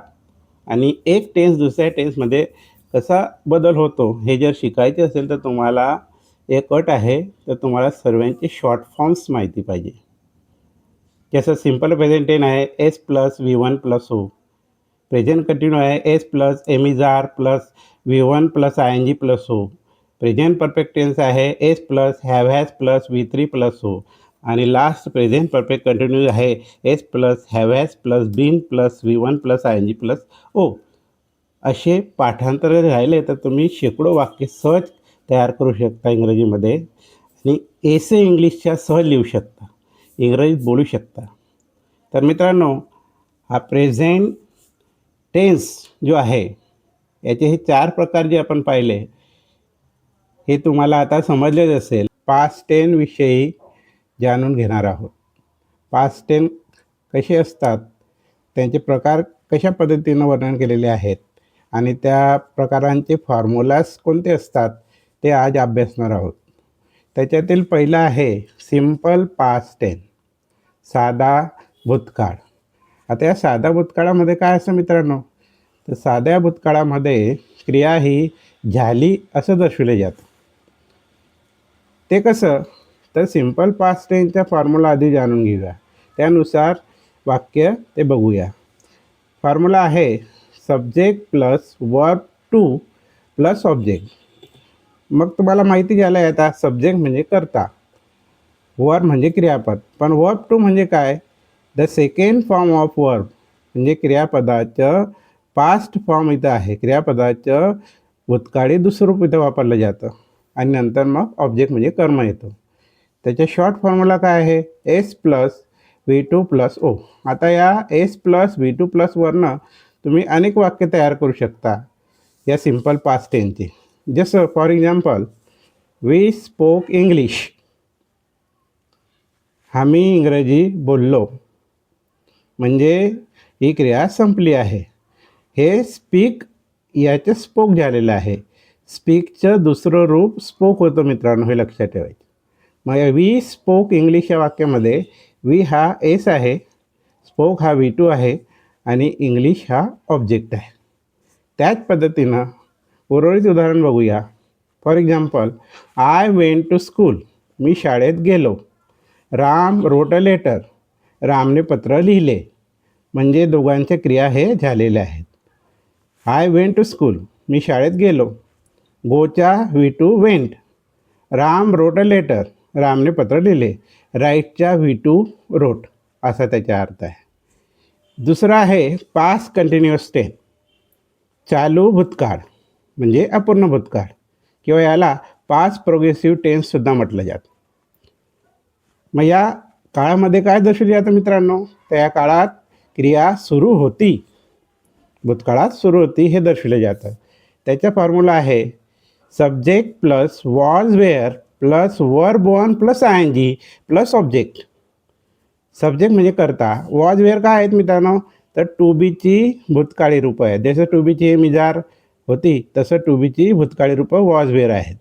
आणि एक टेन्स दुसऱ्या टेन्समध्ये कसा बदल होतो हे जर शिकायचे असेल तर तुम्हाला एक अट आहे, तर तुम्हाला सर्वांचे शॉर्ट फॉर्म्स माहिती पाहिजे. जसं सिम्पल प्रेझेंट टेन्स आहे S plus V one plus O, present continue आहे S plus am is are plus V one plus I N G plus O, present perfect tense आहे S plus have has plus V three plus O आणि last present perfect continue आहे S plus have has plus been plus V one plus I N G plus O. असे पाठांतर राहिले तर तुम्ही शेकडो वाक्य सहज तयार करू शकता इंग्रजीमध्ये आणि एसे इंग्लिशच्या सहज लिहू शकता, इंग्रजीत बोलू शकता. तर मित्रांनो, हा प्रेझेंट टेन्स जो आहे याचे हे 4 प्रकार जे आपण पाहिले हे तुम्हाला आता समजलेच असेल. पास्ट टेन्स विषयी जाणून घेणार आहोत. पास्ट टेन्स कसे असतात, त्यांचे प्रकार कशा पद्धतीनं वर्णन केलेले आहेत आणि त्या प्रकारांचे फॉर्म्युलाज कोणते असतात ते आज अभ्यासणार आहोत. त्याच्यातील पहिलं आहे सिम्पल पास्ट टेन्स, साधा भूतकाळ. आता या साध्या भूतकाळामध्ये काय असतं मित्रांनो, तर साध्या भूतकाळामध्ये क्रिया ही झाली असं दर्शवले जातं. ते कसं, तर सिम्पल पास्ट टेन्सचा फॉर्म्युला आधी जाणून घेऊया, त्यानुसार वाक्य ते बघूया. फॉर्म्युला आहे subject plus verb two plus object. मग तुम्हाला माहिती झालं आहे आता, सब्जेक्ट म्हणजे कर्ता, वर्ब म्हणजे क्रियापद. पण वर्ब टू म्हणजे काय, the second form of verb, म्हणजे क्रियापदाचं पास्ट फॉर्म इथं आहे. क्रियापदाचं भूतकाळी दुसरं रूप इथं वापरलं जातं आणि नंतर मग ऑब्जेक्ट म्हणजे कर्म येतो. त्याच्या शॉर्ट फॉर्म्युला काय आहे, S plus V two plus O. आता या S plus V two plus वरनं तुम्ही अनेक वाक्य तयार करू शकता या सिम्पल पास्ट टेन्सचे. जसं for example, we spoke English, आम्ही इंग्रजी बोललो, म्हणजे ही क्रिया संपली आहे. हे स्पीक याचं स्पोक झालेलं आहे. स्पीकचं दुसरं रूप स्पोक होतं मित्रांनो, हे लक्षात ठेवायचं. मग वी स्पोक इंग्लिश या वाक्यामध्ये वी हा एस आहे, स्पोक हा व्ही टू आहे आणि इंग्लिश हा ऑब्जेक्ट आहे. त्याच पद्धतीनं उर्वरित उदाहरण बघूया. For example, I went to school, मी शाळेत गेलो. राम रोट अ लेटर, रामने पत्र लिहिले, म्हणजे दोघांच्या क्रिया हे झालेल्या आहेत. आय वेंट टू स्कूल, मी शाळेत गेलो. गोच्या V two went, Ram wrote a letter, रामने पत्र लिहिले. राईटच्या व्ही टू रोट, असा त्याचा अर्थ आहे. दुसरा आहे पास्ट कंटिन्युअस टेन्स, चालू भूतकाळ म्हणजे अपूर्ण भूतकाळ, किंवा याला पास्ट प्रोग्रेसिव्ह टेन्ससुद्धा म्हटलं जातं. मग या काळामध्ये काय दर्शवले जातं मित्रांनो, तर या काळात क्रिया सुरू होती, भूतकाळात सुरू होती हे दर्शवले जातं. त्याचा फॉर्म्युला आहे subject plus was were plus verb one plus I N G plus object. Subject म्हणजे करता, वॉज वेअर काय आहेत मित्रांनो, तर टू बीची भूतकाळी रूपं आहेत. जसं टू बीची मिजार होती तसं टू बीची भूतकाळी रूपं वॉज वेअर आहेत.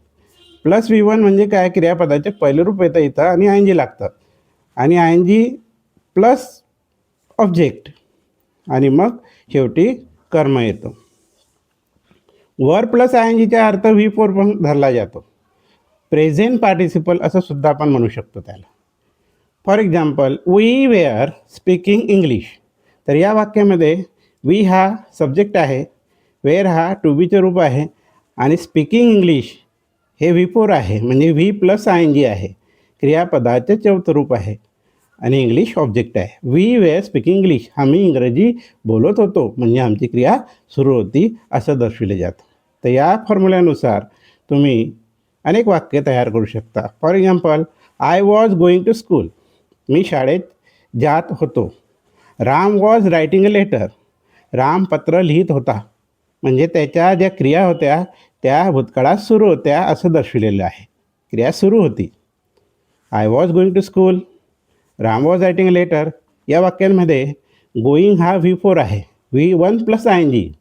प्लस व्ही वन म्हणजे काय, क्रियापदाचे पहिलं रूप येतं इथं आणि आय एन जी लागतं, आणि I N G plus object, आणि मग शेवटी कर्म येतो. वर प्लस आय एन जीचा अर्थ व्ही फोर पण धरला जातो. प्रेझेंट पार्टिसिपल असं सुद्धा आपण म्हणू शकतो त्याला. For example, we were speaking English, तर या वाक्यामध्ये वी हा सब्जेक्ट आहे, वेअर हा टू बीचं रूप आहे आणि स्पीकिंग इंग्लिश हे व्ही फोर आहे, म्हणजे V plus I N G आहे, क्रियापदाचं चौथं रूप आहे आणि इंग्लिश ऑब्जेक्ट आहे. वी वेअर स्पीकिंग इंग्लिश, आम्ही इंग्रजी बोलत होतो, म्हणजे आमची क्रिया सुरू होती असं दर्शविले जातं. तर या फॉर्म्युल्यानुसार तुम्ही अनेक वाक्य तयार करू शकता. For example, I was going to school, मी शाळेत जात होतो. Ram was writing a letter, Ram पत्र लिहित होता, म्हणजे त्याच्या ज्या क्रिया होत्या त्या भूतकाळात सुरू होत्या असं दर्शविलेलं आहे. क्रिया सुरू होती. I was going to school, Ram was writing a letter या वाक्यांमध्ये गोईंग हा व्ही फोर आहे, V one plus I N G,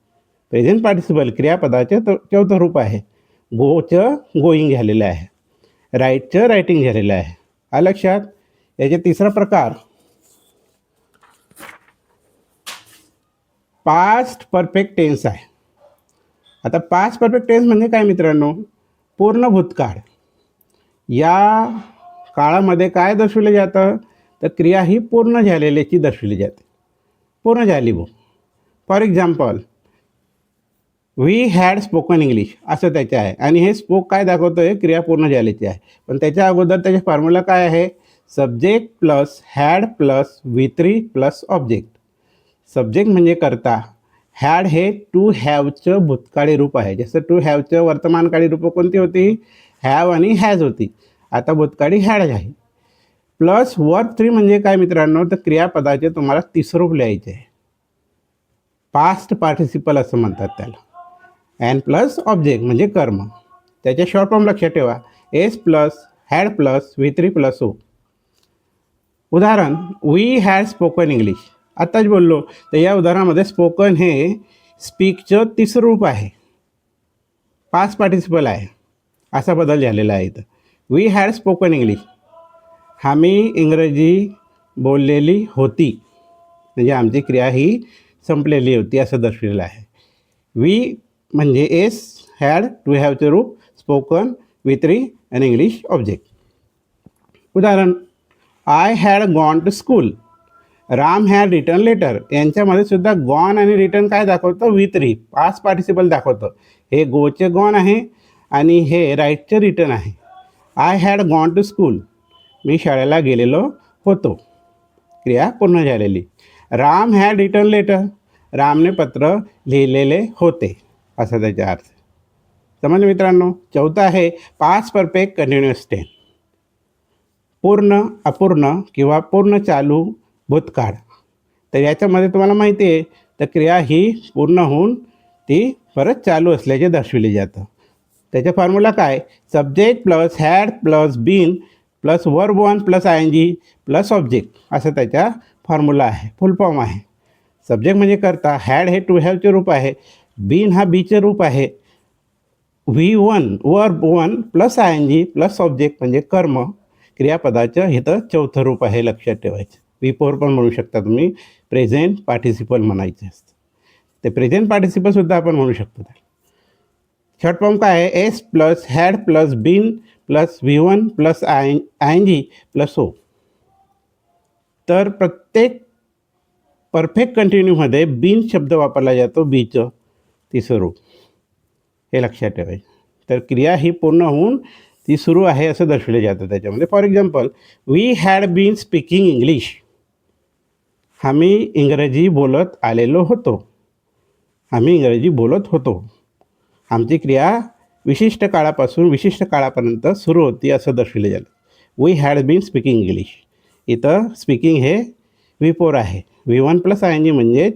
present participle क्रियापदाचं चौथं रूप आहे. गोचं गोईंग झालेलं आहे, राईटचं रायटिंग झालेलं आहे. हा लक्षात. याचे तिसरा प्रकार पास्ट परफेक्ट टेन्स आहे. आता पास्ट परफेक्ट टेन्स म्हणजे काय मित्रांनो, पूर्ण भूतकाळ. या काळामध्ये काय दर्शवलं जातं, तर क्रिया ही पूर्ण झालेल्याची दर्शवली जाते, पूर्ण झाली हो. For example, we had spoken English असं त्याचं आहे, आणि हे स्पोक काय दाखवतं आहे, क्रिया पूर्ण झाल्याची आहे. पण त्याच्या अगोदर त्याचे फॉर्म्युला काय आहे, subject plus had plus V three plus object. Subject म्हणजे करता, हॅड हे टू हॅवचं भूतकाळी रूप आहे. जसं टू हॅवचं वर्तमानकाळी रूपं कोणती होती, हॅव आणि हॅज होती, आता भूतकाळी हॅड आहे. प्लस वर्ब थ्री म्हणजे काय मित्रांनो, तर क्रियापदाचे तुम्हाला तिसरं रूप लिहायचे आहे, पास्ट पार्टिसिपल असं म्हणतात त्याला. अँड प्लस ऑब्जेक्ट म्हणजे कर्म. त्याच्या शॉर्ट फॉर्म लक्षात ठेवा, S plus had plus V three plus O. उदाहरण, वी हॅड स्पोकन इंग्लिश, आत्ताच बोललो. तर या उदाहरणामध्ये स्पोकन हे स्पीकचं तिसरं रूप आहे, पास्ट पार्टिसिपल आहे, असा बदल झालेला आहे इथं. वी हॅड स्पोकन इंग्लिश, आम्ही इंग्रजी बोललेली होती, म्हणजे आमची क्रिया ही संपलेली होती असं दर्शवलेलं आहे. वी म्हणजे एस, हॅड, टू हॅवचे रूप, स्पोकन, विथ्री आणि इंग्लिश ऑब्जेक्ट. उदाहरण, I had gone to school, Ram had return letter. यांच्यामध्ये सुद्धा गॉन आणि रिटर्न काय दाखवतं, विथ्री, पास्ट पार्टिसिपल दाखवतं. हे गोचे गॉन आहे आणि हे राईटचे रिटर्न आहे. I had gone to school, मी शाळेला गेलेलो होतो, क्रिया पूर्ण झालेली. राम हॅड रिटर्न लेटर, रामने पत्र लिहिलेले होते, असा त्याचा अर्थ. समजलं मित्रांनो. चौथा आहे पास्ट परफेक्ट कंटिन्युअस टेन्स, पूर्ण, अपूर्ण किंवा पूर्ण चालू भूतकाळ. तर याच्यामध्ये तुम्हाला माहिती आहे, तर क्रिया ही पूर्ण होऊन ती परत चालू असल्याचे दर्शविले जातं. त्याचा फॉर्म्युला काय, subject plus had plus been plus verb one plus I N G plus object, असं त्याचा फॉर्म्युला आहे, फुल फॉर्म आहे. सब्जेक्ट म्हणजे करता, हॅड हे टू हॅवचे रूप आहे, बीन हा बीचे रूप आहे, V1 verb one plus I N G plus object म्हणजे कर्म, क्रियापदाचं इथं चौथं रूप आहे, लक्षात ठेवायचं. V4 पण म्हणू शकता तुम्ही, प्रेझेंट पार्टिसिपल म्हणायचं असतं. ते प्रेझेंट पार्टिसिपलसुद्धा आपण म्हणू शकतो. शॉर्ट फॉर्म काय आहे, S plus had plus been plus V1 plus I N G plus O. तर प्रत्येक परफेक्ट कंटिन्यूमध्ये बीन शब्द वापरला जातो, बीचं तिसरं रूप, हे लक्षात ठेवायचं. तर क्रिया ही पूर्ण होऊन ती सुरू आहे असं दर्शवलं जातं त्याच्यामध्ये. For example, we had been speaking English, आम्ही इंग्रजी बोलत आलेलो होतो, आम्ही इंग्रजी बोलत होतो. आमची क्रिया विशिष्ट काळापासून विशिष्ट काळापर्यंत सुरू होती असं दर्शवलं जातं. We had been speaking English. इथं स्पीकिंग हे V4 आहे, V1 plus I N G म्हणजेच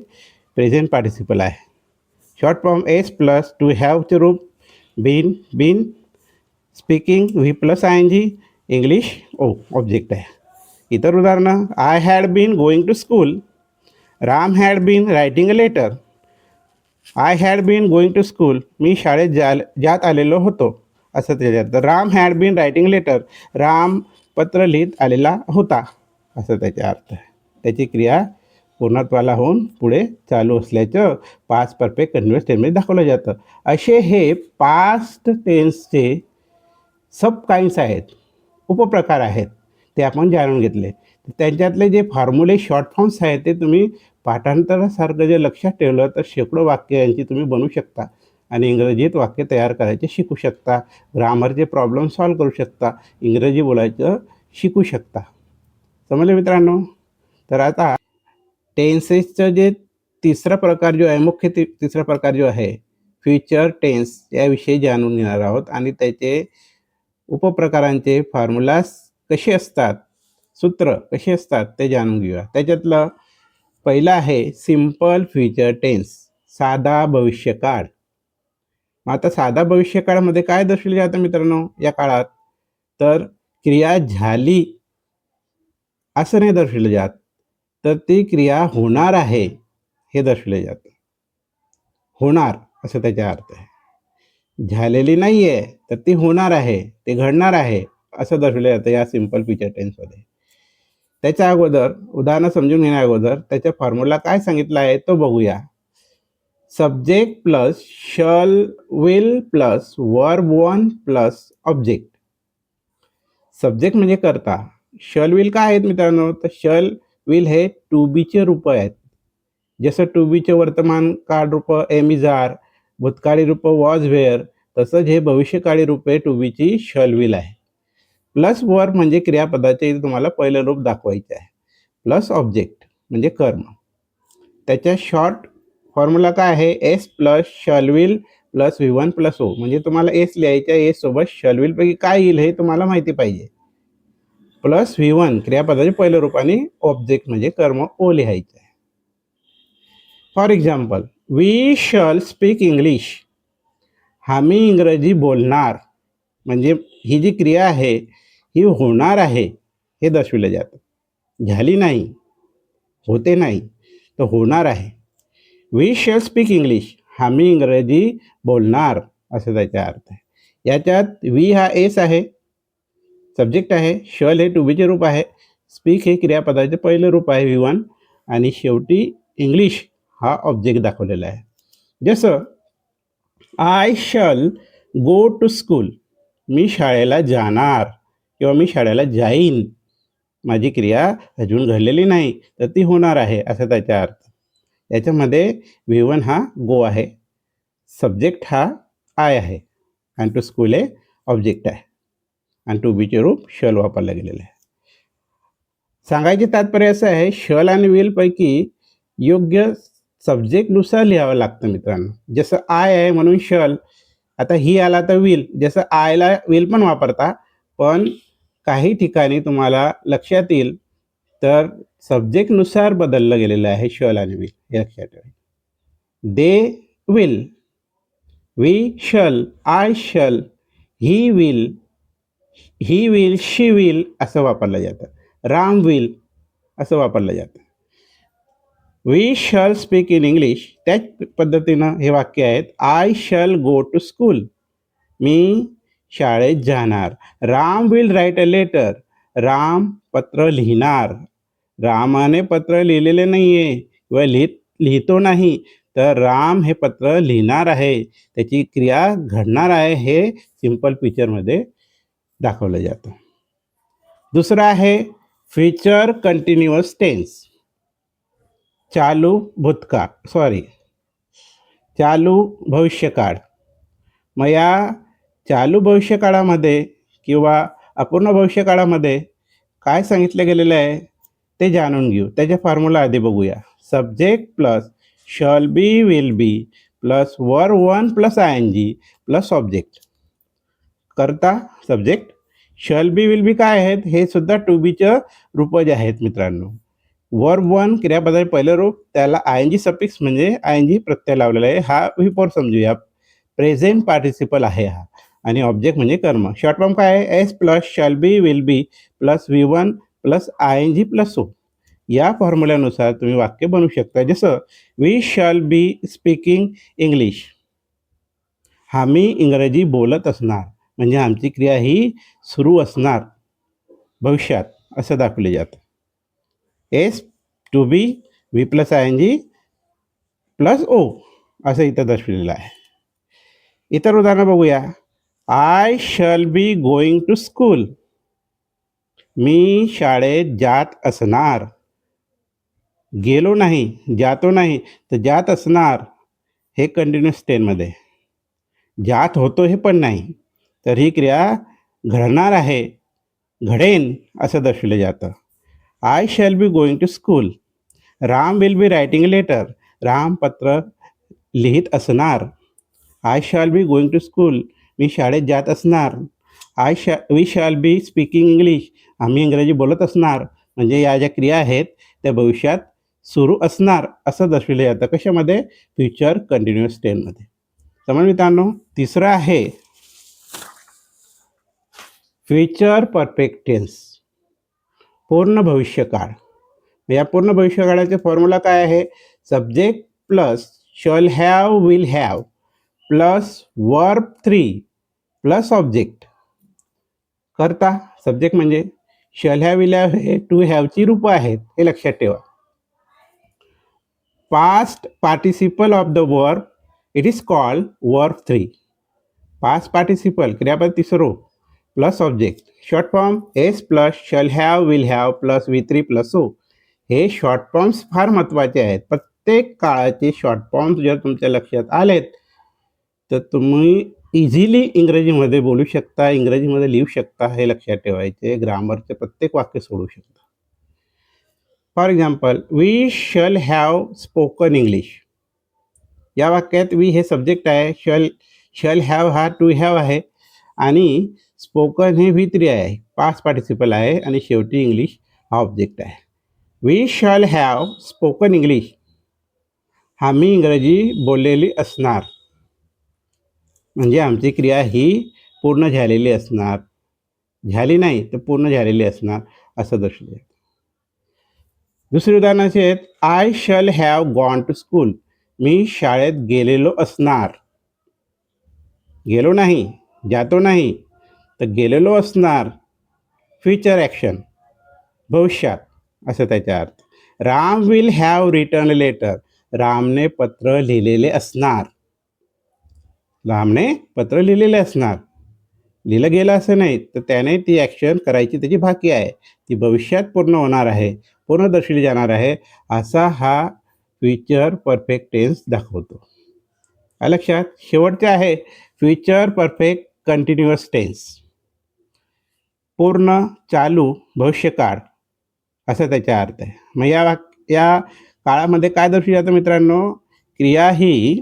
प्रेझेंट पार्टिसिपल आहे. Short form S plus to हॅवचे रूप, been been, speaking V plus I N G, English O object आहे. इतर उदाहरणं, I had been going to school, Ram had been writing a letter. I had been going to school, मी शाळेत जात आलेलो होतो, असं त्याच्यात. Ram had been writing letter, Ram पत्र लिहित आलेला होता, असं त्याचा अर्थ आहे. त्याची क्रिया पूर्णत्वाला होऊन पुढे चालू असल्याचं पास्ट परफेक्ट कंटिन्युअस टेन्समध्ये दाखवलं जातं. असे हे पास्ट टेन्सचे सब काइंड्स आहेत, उपप्रकार आहेत, ते आपण जाणून घेतले. त्यांच्यातले जे फॉर्म्युले शॉर्ट फॉर्म्स आहेत ते तुम्ही पाठांतरासारखं जे लक्षात ठेवलं तर शेकडो वाक्य यांची तुम्ही बनवू शकता आणि इंग्रजीत वाक्य तयार करायचे शिकू शकता, ग्रामरचे प्रॉब्लेम सॉल्व करू शकता, इंग्रजी बोलायचं शिकू शकता. समजलं मित्रांनो. तर आता टेन्सेसचं जे तिसरा प्रकार जो आहे, मुख्य तिसरा प्रकार जो आहे, फ्युचर टेन्स, याविषयी जाणून घेणार आहोत आणि त्याचे उपप्रकारांचे फॉर्म्युलास कसे असतात, सूत्र कसे असतात ते जाणून घेऊया. त्याच्यातलं पहिलं आहे सिम्पल फ्युचर टेन्स, साधा भविष्यकाळ. मग आता साधा भविष्यकाळामध्ये काय दर्शवलं जातं मित्रांनो या काळात, तर क्रिया झाली असं नाही दर्शवलं जात, तर ती क्रिया होणार आहे हे दर्शवलं जातं. होणार असं त्याचा अर्थ आहे. झालेली नाही आहे तर ती होणार आहे, ते घडणार आहे असं दर्शवलं जातं या सिम्पल फ्युचर टेन्समध्ये. त्याच्या अगोदर उदाहरणं समजून घेण्या अगोदर त्याचा फॉर्म्युला काय सांगितला आहे तो बघूया. Subject plus shall will plus verb one plus object. Subject म्हणजे करता, शल विल काय आहेत मित्रांनो, तर शल विल हे टू बीचे रूप आहेत. जसं टू बीचे वर्तमान काळ रूप एम इज आर, भूतकाळी रूप वॉज वेअर, तसंच हे भविष्यकाळी रूपे टू बीची शल विल आहे. प्लस वर्ब म्हणजे क्रियापदाचे इथे तुम्हाला पहिलं रूप दाखवायचे आहे, प्लस ऑब्जेक्ट म्हणजे कर्म. त्याच्या शॉर्ट फॉर्म्युला काय आहे, S plus shall will plus V1 plus O. म्हणजे तुम्हाला एस लिहायचं आहे, एस सोबत शल विल पैकी काय येईल हे तुम्हाला माहिती पाहिजे, प्लस V1 क्रियापदाचे पहिलं रूप आणि ऑब्जेक्ट म्हणजे कर्म ओ लिहायचं आहे. For example, we shall speak English, आम्ही इंग्रजी बोलणार, म्हणजे ही जी क्रिया आहे ही होणार आहे हे दर्शविलं जातं, झाली नाही, होते नाही. तर होणार आहे. वी शल स्पीक इंग्लिश, आम्ही इंग्रजी बोलणार, असं त्याचा अर्थ आहे. याच्यात वी हा एस आहे, सब्जेक्ट आहे, शल हे टू बीचे रूप आहे, स्पीक हे क्रियापदाचे पहिलं रूप आहे V1, आणि शेवटी इंग्लिश हा ऑब्जेक्ट दाखवलेला आहे. जसं I shall go to school, मी शाळेला जाणार किंवा मी शाळेला जाईन, माझी क्रिया अजून घडलेली नाही तर ती होणार आहे, असा त्याचा अर्थ. याच्यामध्ये V1 हा गो आहे, सब्जेक्ट हा आय आहे, आणि टू स्कूल हे ऑब्जेक्ट आहे, आणि टू बीचे रूप शल वापरलं गेलेलं आहे. सांगायचे तात्पर्य असं आहे, शल आणि विल पैकी योग्य सब्जेक्टनुसार लिहावं लागतं मित्रांनो. जसं आय आहे म्हणून शल, आता ही आला तर विल, जसं आयला विल पण वापरता, पण काही ठिकाणी तुम्हाला लक्षात येईल तर सब्जेक्टनुसार बदललं गेलेलं आहे शल आणि विल, हे लक्षात ठेवा. They will, we shall, I shall, he will, she will असं वापरलं जातं. राम विल असं वापरलं जातं. We shall speak in English, त्याच पद्धतीनं हे वाक्य आहेत. I shall go to school, मी शाळेत जाणार. Ram will write a letter, Ram पत्र लिहिणार. रामाने पत्र लिहिलेले नाही आहे किंवा लिहितो नाही, तर राम हे पत्र लिहिणार आहे, त्याची क्रिया घडणार आहे, हे सिम्पल पिक्चरमध्ये दाखवलं जातं. दुसरं आहे फ्युचर कंटिन्युअस टेन्स, चालू भविष्यकाळ. मग या चालू भविष्यकाळामध्ये किंवा अपूर्ण भविष्यकाळामध्ये काय सांगितलं गेलेलं आहे ते जाणून घेऊ. त्याच्या फॉर्म्युला आधी बघूया. Subject plus shall be will be plus verb plus ING plus object. करता subject, shall be will be काय आहेत, हे सुद्धा टू बीचं रूप जे आहेत मित्रांनो. वर1 क्रियापदाचे पहिलं रूप, त्याला ING सफिक्स म्हणजे ING प्रत्यय लावलेला आहे, हा V4 समजूया. प्रेझेंट पार्टिसिपल आहे हा, आणि ऑब्जेक्ट म्हणजे कर्म. शॉर्ट फॉर्म काय आहे, S plus shall be will be plus V1 plus ING plus O. या फॉर्म्युल्यानुसार तुम्ही वाक्य बनवू शकता. जसं we shall be speaking English, आम्ही इंग्रजी बोलत असणार, म्हणजे आमची क्रिया ही सुरू असणार भविष्यात, असं दाखवले जातं. S to be, V plus ING plus O, असं इथं दर्शवलेलं आहे. इतर उदाहरणं बघूया. I shall be going to school, मी शाळेत जात असणार. गेलो नाही, जातो नाही, तर जात असणार हे कंटिन्युअस टेनमध्ये. जात होतो हे पण नाही, तर ही क्रिया घडणार आहे, घडेन असं दर्शवलं जातं. I shall be going to school, Ram will be writing letter, Ram पत्र लिहित असणार. I shall be going to school, मी शाळेत जात असणार. We shall be speaking English, आम्ही इंग्रजी बोलत असणार, म्हणजे या ज्या क्रिया आहेत त्या भविष्यात सुरू असणार असं दर्शविलं जातं. कशामध्ये, फ्युचर कंटिन्युअस टेनमध्ये. समज मित्रांनो, तिसरं आहे फ्युचर परफेक्ट टेन्स, पूर्ण भविष्यकाळ. या पूर्ण भविष्यकाळाचे फॉर्म्युला काय आहे, subject plus shall have will have plus verb 3 plus object. करता सब्जेक्ट म्हणजे शल हॅव विल हॅव हे टू हॅवची रूपं आहेत, हे लक्षात ठेवा. Past participle of the verb, it is called verb 3. Past participle क्रियापद तिसरं plus object. Short form S plus shall have will have plus V3 plus O. हे शॉर्ट फॉर्म्स फार महत्त्वाचे आहेत. प्रत्येक काळाचे शॉर्ट फॉर्म्स जर तुमच्या लक्षात आलेत तर तुम्ही इझिली इंग्रजीमध्ये बोलू शकता, इंग्रजीमध्ये लिहू शकता, हे लक्षात ठेवायचे. ग्रामरचे प्रत्येक वाक्य सोडू शकता. For example, we shall have spoken English. या वाक्यात वी हे सब्जेक्ट आहे, शल हॅव हा टू हॅव आहे, आणि स्पोकन हे V3 आहे, पास्ट पार्टिसिपल आहे, आणि शेवटी इंग्लिश हा ऑब्जेक्ट आहे. We shall have spoken English, आम्ही इंग्रजी बोललेली असणार, म्हणजे आमची क्रिया ही पूर्ण झालेली असणार, झाली नाही तर पूर्ण झालेली असणार असं दर्शवलं. दुसरी उदाहरण अशी आहेत, I shall have gone to school. मी शाळेत गेलेलो असणार. गेलो नाही, जातो नाही, तर गेलेलो असणार. फ्युचर ॲक्शन, भविष्यात, असं त्याचा अर्थ. Ram will have return letter. रामने पत्र लिहिलेले असणार. रामने पत्र लिहिलेले असणार. लिहिलं गेलं असं नाही, तर त्याने ती ॲक्शन करायची त्याची बाकी आहे. ती भविष्यात पूर्ण होणार आहे, पूर्ण दर्शवली जाणार आहे, असा हा फ्युचर परफेक्ट टेन्स दाखवतो. लक्षात. शेवटचे आहे फ्युचर परफेक्ट कंटिन्युअस टेन्स. पूर्ण चालू भविष्यकाळ असा त्याचा अर्थ आहे. मग या काळामध्ये काय दर्शवलं जातं मित्रांनो, क्रिया ही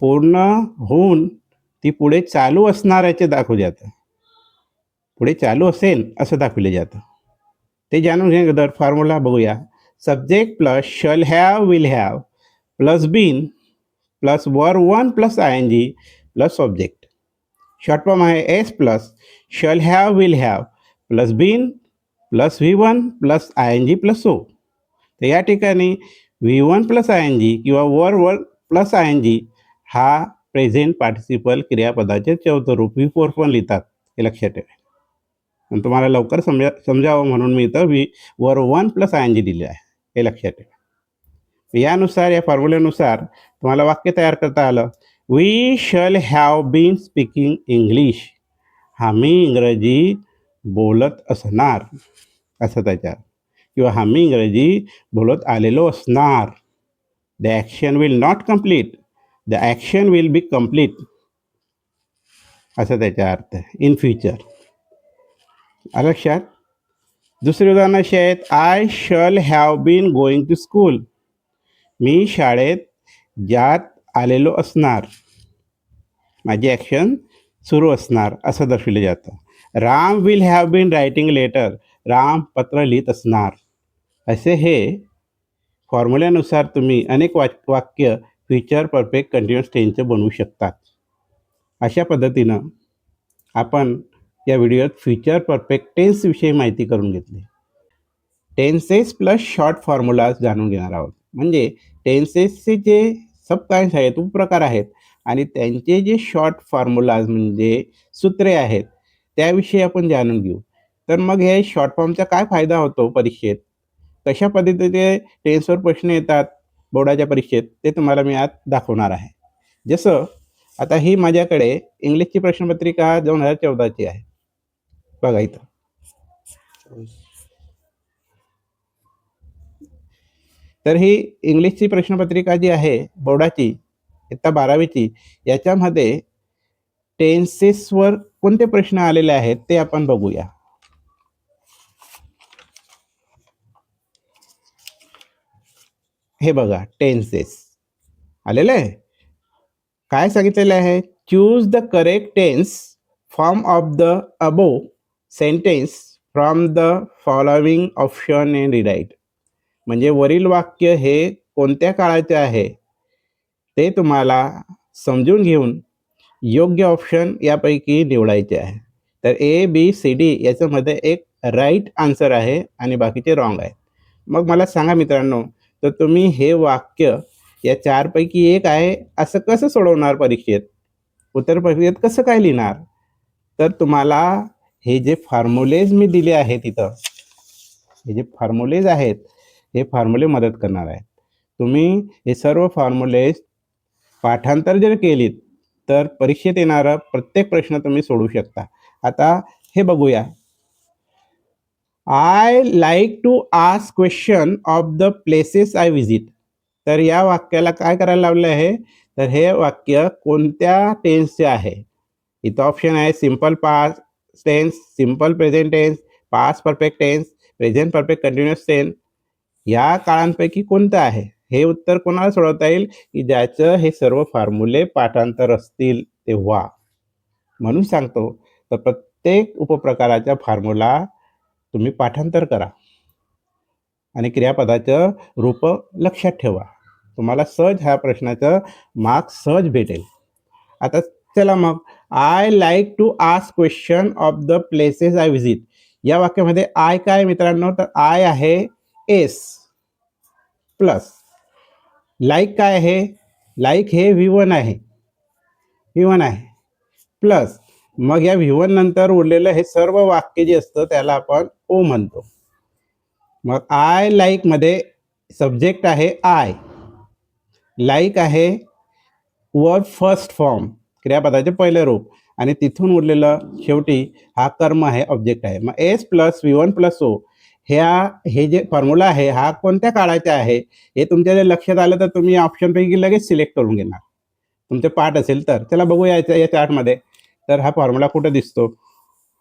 पूर्ण होऊन ती पुढे चालू असणाऱ्याचे दाखवले जातं. पुढे चालू असेल असं दाखवले जातं. ते जाणून घेण्याअगोदर फॉर्म्युला बघूया. Subject plus shall have will have plus been plus verb one plus I N G plus object. Short form आहे S plus shall have will have plus been plus V one plus I N G plus O. तर या ठिकाणी V one plus I N G किंवा verb one plus I N G हा present participle क्रियापदाचे चौथं रूप V4 पण लिहितात, हे लक्षात ठेवा. आणि तुम्हाला लवकर समजावं म्हणून मी इथं verb one plus I N G दिले आहे, हे लक्षात ठेवा. यानुसार, या फॉर्म्युल्यानुसार तुम्हाला वाक्य तयार करता आलं. We shall have been speaking English. आम्ही इंग्रजी बोलत असणार असं त्याच्यात, किंवा आम्ही इंग्रजी बोलत आलेलो असणार. The action will not complete, the action will be complete असं त्याचा अर्थ आहे, इन फ्युचर. लक्षात. दुसरी उदाहरण अशी आहेत, I shall have been going to school. मी शाळेत जात आलेलो असणार. माझी ॲक्शन सुरू असणार असं दर्शवलं जातं. Ram will have been writing letter. Ram पत्र लिहित असणार. असे हे फॉर्म्युल्यानुसार तुम्ही अनेक वाक्य फ्युचर परफेक्ट कंटिन्युअस टेन्सचे बनवू शकतात. अशा पद्धतीनं आपण या व्हिडिओत फ्युचर परफेक्ट टेन्सविषयी माहिती करून घेतली. टेन्सेस प्लस शॉर्ट फॉर्म्युलाज जाणून घेणार आहोत. म्हणजे टेन्सेसचे जे सबकाइंड्स आहेत, उपप्रकार आहेत, आणि त्यांचे जे शॉर्ट फॉर्म्युलाज म्हणजे सूत्रे आहेत, त्याविषयी आपण जाणून घेऊ. तर मग हे शॉर्ट फॉर्मचा काय फायदा होतो परीक्षेत, कशा पद्धतीचे टेन्सवर प्रश्न येतात बोर्डाच्या परीक्षेत, ते तुम्हाला मी आज दाखवणार आहे. जसं आता ही माझ्याकडे इंग्लिशची प्रश्नपत्रिका 2014ची आहे. बघा इथं. तर ही इंग्लिशची प्रश्नपत्रिका जी आहे बोर्डाची इयत्ता 12वीची, याच्यामध्ये टेन्सेसवर कोणते प्रश्न आलेले आहेत ते आपण बघूया. हे बघा, टेन्सेस आलेलं आहे. काय सांगितलेलं आहे, choose the correct tense form of the above sentence from the following option and rewrite. म्हणजे वरील वाक्य हे कोणत्या काळाचे आहे ते तुम्हाला समजून घेऊन योग्य ऑप्शन यापैकी निवडायचे आहे. तर ABCD याच्यामध्ये एक राईट आन्सर आहे आणि बाकीचे रॉंग आहे. मग मला सांगा मित्रांनो, तर तुम्ही हे वाक्य या चारपैकी एक आहे असं कसं सोडवणार परीक्षेत, उत्तर प्रक्रियेत कसं काय लिहिणार? तर तुम्हाला हे जे फॉर्म्युलेज मी दिले आहेत इथं, हे जे फॉर्म्युलेज आहेत, हे फॉर्म्युले मदत करणार आहेत. तुम्ही हे सर्व फॉर्म्युलेज पाठांतर जर केलीत तर परीक्षेत येणारा प्रत्येक प्रश्न तुम्ही सोडवू शकता. आता हे बघूया. I like to ask question of the places I visit. तर या वाक्याला काय करायला लावलं आहे, तर हे वाक्य कोणत्या टेन्सचे आहे. इथं ऑप्शन आहे simple past tense, simple present tense, past perfect tense, present perfect continuous tense. या काळांपैकी कोणतं आहे, हे उत्तर कोणाला सोडवता येईल, की ज्याचं हे सर्व फॉर्म्युले पाठांतर असतील तेव्हा. म्हणून सांगतो, तर प्रत्येक उपप्रकाराचा फॉर्म्युला तुम्ही पाठांतर करा आणि क्रियापदाचं रूप लक्षात ठेवा. तुम्हाला सहज ह्या प्रश्नाचं मार्क्स सहज भेटेल. आता चला मग, I like to ask question of the places I visit. या वाक्यामध्ये आय काय मित्रांनो, तर आय आहे एस. प्लस लाईक काय आहे, लाईक हे V1 आहे, V1 आहे प्लस मग या V1 नंतर उरलेलं हे सर्व वाक्य जे असतं त्याला आपण ओ म्हणतो. मग आय लाईक मध्ये सब्जेक्ट आहे आय, लाईक आहे वर्ब फर्स्ट फॉर्म क्रियापदाचे पहिले रूप आणि तिथून उरलेलं शेवटी हा कर्म आहे, ऑब्जेक्ट आहे. मग S plus V1 plus O हे जे फॉर्म्युला आहे हा कोणत्या काळाचा आहे हे तुमच्या जर लक्षात आलं तर तुम्ही ऑप्शनपैकी लगेच सिलेक्ट करून घेणार, तुमचे पाठ असेल तर. चला बघूया या चार्टमध्ये. तर हा फॉर्म्युला कुठे दिसतो,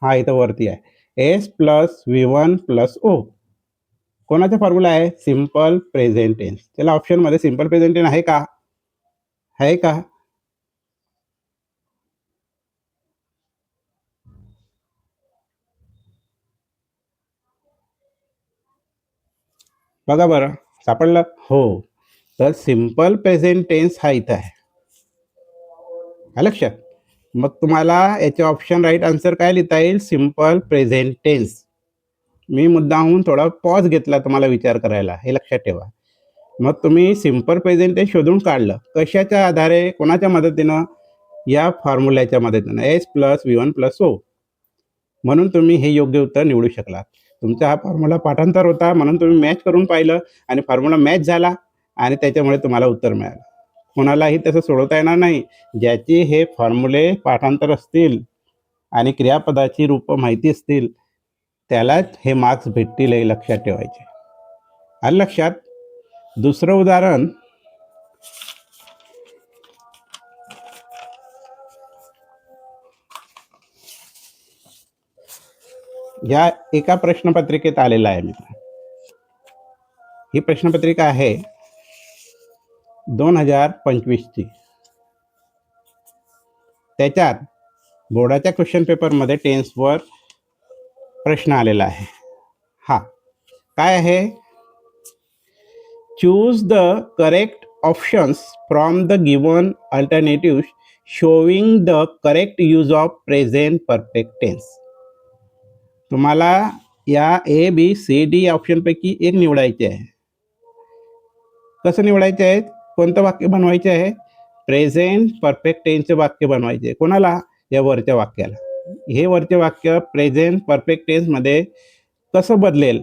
हा इथं वरती आहे, एस प्लस V1 प्लस ओ. कोणाचा फॉर्म्युला आहे, सिम्पल प्रेझेंट टेन्स. त्याला ऑप्शनमध्ये सिम्पल प्रेझेंट टेन्स आहे का, आहे का? बघा बरं, सापडलं? हो. तर सिम्पल प्रेझेंट टेन्स हा इथं आहे, लक्षात. मग तुम्हाला याचे ऑप्शन राईट आन्सर काय लिहिता येईल, सिम्पल प्रेझेंट टेन्स. मी मुद्दाहून थोडा पॉज घेतला तुम्हाला विचार करायला, हे लक्षात ठेवा. मग तुम्ही सिम्पल प्रेझेंट टेन्स शोधून काढलं कशाच्या आधारे, कोणाच्या मदतीनं, या फॉर्म्युल्याच्या मदतीनं एस प्लस V1 प्लस ओ. म्हणून तुम्ही हे योग्य उत्तर निवडू शकलात. तुमचा हा फॉर्म्युला पाठांतर होता म्हणून तुम्ही मॅच करून पाहिलं आणि फॉर्म्युला मॅच झाला आणि त्याच्यामुळे तुम्हाला उत्तर मिळालं. कोणालाही तसं सोडवता येणार नाही. ज्याचे हे फॉर्म्युले पाठांतर असतील आणि क्रियापदाची रूपं माहिती असतील त्यालाच हे मार्क्स भेटतील, हे लक्षात ठेवायचे. आलं लक्षात? दुसरं उदाहरण, या एका प्रश्नपत्रिकेत आलेला आहे मित्र. ही प्रश्नपत्रिका आहे 2025ची. त्याच्यात बोर्डाच्या क्वेश्चन पेपरमध्ये टेन्सवर प्रश्न आलेला आहे. हा काय आहे, choose the correct options from the given alternative showing the correct use of present perfect tense. तुम्हाला या ABCD ऑप्शनपैकी एक निवडायचे आहे. कसं निवडायचे आहे, कोणतं वाक्य बनवायचे आहे, प्रेझेंट परफेक्ट टेन्सचे वाक्य बनवायचे. कोणाला, या वरच्या वाक्याला. हे वरचे वाक्य प्रेझेंट परफेक्ट टेन्समध्ये कसं बदलेल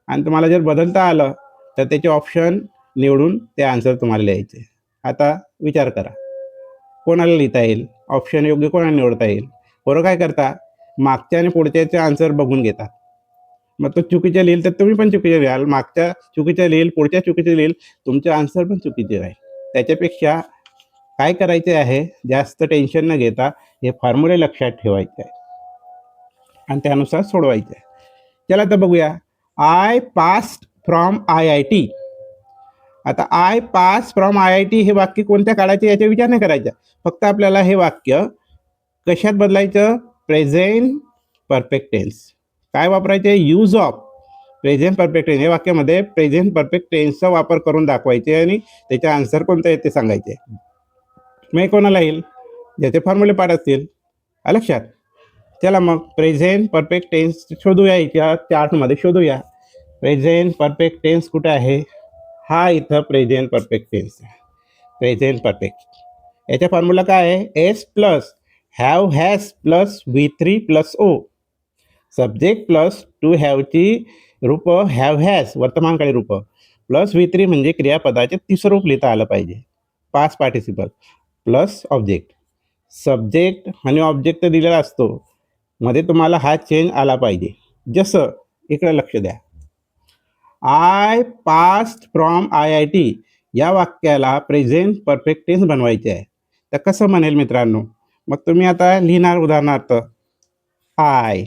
आणि तुम्हाला जर बदलता आलं तर त्याचे ऑप्शन निवडून ते आन्सर तुम्हाला लिहायचे. आता विचार करा कोणाला लिहिता येईल, ऑप्शन योग्य कोणाला निवडता येईल. बरोबर काय करता, मागच्या आणि पुढच्याचे आन्सर बघून घेता. मग तो चुकीचे लिहिल तर तुम्ही पण चुकीचे लिहाल, मागच्या चुकीचे लिहिल, पुढच्या चुकीचे लिहिल, तुमचे आन्सर पण चुकीचे राहील. त्याच्यापेक्षा काय करायचे आहे, जास्त टेन्शन न घेता हे फॉर्म्युले लक्षात ठेवायचे आहे आणि त्यानुसार सोडवायचे आहे. चला तर बघूया. I passed from IIT. आता आय पास फ्रॉम IIT हे वाक्य कोणत्या काळाचे याचा विचार नाही करायचा. फक्त आपल्याला हे वाक्य कशात बदलायचं, प्रेझेंट परफेक्ट टेन्स. काय वापरायचे, use of present perfect tense. या वाक्यामध्ये प्रेझेंट परफेक्ट टेन्सचा वापर करून दाखवायचे आणि त्याचे आन्सर कोणते आहे ते सांगायचे. मग कोणाला येईल, ज्याचे फॉर्म्युले पाठ असतील. लक्षात. चला मग प्रेझेंट परफेक्ट टेन्स शोधूया, इथल्या चार्टमध्ये शोधूया. प्रेझेंट परफेक्ट टेन्स कुठे आहे, हा इथं present perfect tense. Present perfect याचा फॉर्म्युला काय आहे, S plus have has plus V3 plus O. Subject plus to हॅवची रूप हॅव हॅज वर्तमानकाळी रूप प्लस V3 म्हणजे क्रियापदाचे तिसरं रूप लिहिता आलं पाहिजे, past participle plus object. Subject आणि ऑब्जेक्ट दिलेला असतो, मध्ये तुम्हाला हा चेंज आला पाहिजे. जसं इकडे लक्ष द्या, आय पास्ड फ्रॉम IIT या वाक्याला प्रेझेंट परफेक्ट टेन्स बनवायचे आहे. तर कसं म्हणेल मित्रांनो, मग तुम्ही आता लिहिणार उदाहरणार्थ आय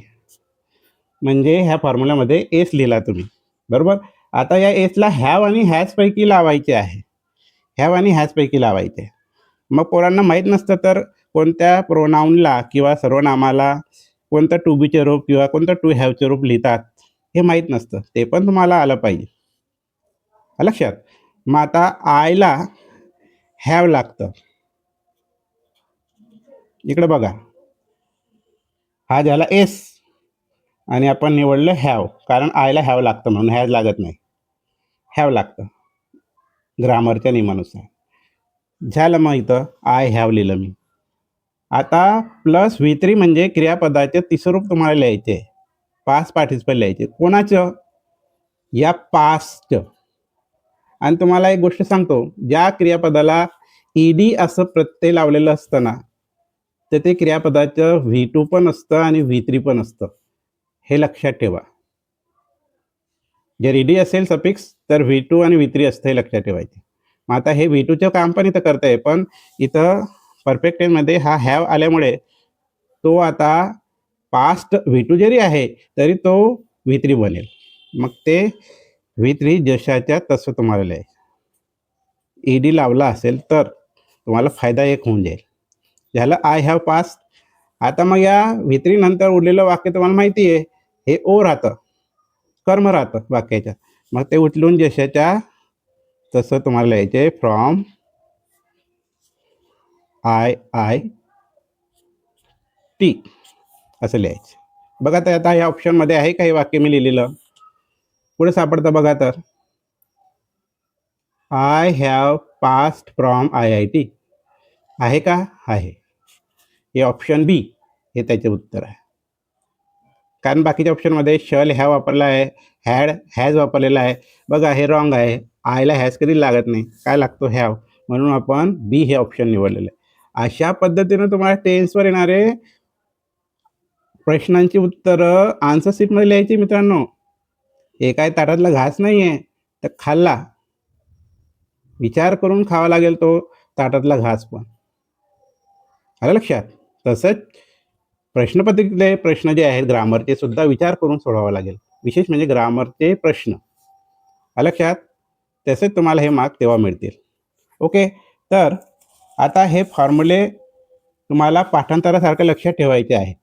म्हणजे ह्या फॉर्म्युल्यामध्ये एस लिहिला तुम्ही, बरोबर. आता या एसला हॅव आणि हॅजपैकी लावायचे आहे, हॅव आणि हॅजपैकी लावायचे. मग पोरांना माहीत नसतं तर कोणत्या प्रोनाऊनला किंवा सर्वनामाला कोणतं टू बीचे रूप किंवा कोणतं टू हॅवचे रूप लिहितात हे माहीत नसतं, ते पण तुम्हाला आलं पाहिजे. लक्षात. मग आता आयला हॅव लागतं, इकडे बघा, हा झाला एस आणि आपण निवडलं हॅव, कारण आयला हॅव लागतं म्हणून, हॅज लागत नाही, हॅव लागतं. ग्रामरच्या नियमानुसार. झालं मग इथं आय हॅव लिहिलं मी. आता प्लस V3 म्हणजे क्रियापदाचे तिसरं रूप तुम्हाला लिहायचे आहे. पास्ट पार्टिसिपल लिहायचे. कोणाचं? या पास्टचं. आणि तुम्हाला एक गोष्ट सांगतो, ज्या क्रियापदाला ईडी असं प्रत्यय लावलेलं असतं ना, तर ते क्रियापदाचं V2 पण असतं आणि V3 पण असतं. हे लक्षात ठेवा. जर ईडी असेल सफिक्स तर V2 आणि V3 असतं, हे लक्षात ठेवायचे. मग आता हे V2चं काम पण इथं करतंय, पण इथं परफेक्ट टेन्समध्ये हा हॅव आल्यामुळे तो आता पास्ट V2 जरी आहे तरी तो V3 बनेल. मग ते V3 जशाच्या तसं तुम्हाला लिहायचं. ईडी लावला असेल तर तुम्हाला फायदा एक होऊन जाईल. झालं आय हॅव पास्ट. आता मग या V3 नंतर उरलेलं वाक्य तुम्हाला माहिती आहे, हे ओ राहतं, कर्म राहतं वाक्याच्या. मग ते उचलून जशाच्या तसं तुम्हाला लिहायचे. फ्रॉम आय टी असं लिहायचं. बघा तर आता या ऑप्शनमध्ये आहे काही वाक्य मी लिहिलेलं. पुढे सापडतं बघा तर, I have past from IIT आहे का? आहे. हे ऑप्शन बी हे त्याचे उत्तर आहे. कारण बाकीच्या ऑप्शनमध्ये शल हॅव वापरला आहे, हॅज वापरलेला आहे. बघा हे रॉंग आहे. आयला हॅज कधी लागत नाही, काय लागतो? हॅव. म्हणून आपण बी हे ऑप्शन निवडलेलं आहे. अशा पद्धतीनं तुम्हाला टेन्सवर येणारे प्रश्नांची उत्तरं आन्सर शीटमध्ये लिहायची मित्रांनो. हे काय ताटातला घास नाही आहे तर खाल्ला. विचार करून खावा लागेल तो ताटातला घास पण. आलं लक्षात? तसंच प्रश्नपत्रिकेतले प्रश्न जे आहेत ग्रामरचे सुद्धा विचार करून सोडवावं लागेल. विशेष म्हणजे ग्रामरचे प्रश्न. आलं लक्षात? तसेच तुम्हाला हे मार्क तेव्हा मिळतील. ओके. तर आता हे फॉर्म्युले तुम्हाला पाठांतरासारखं लक्षात ठेवायचे आहे.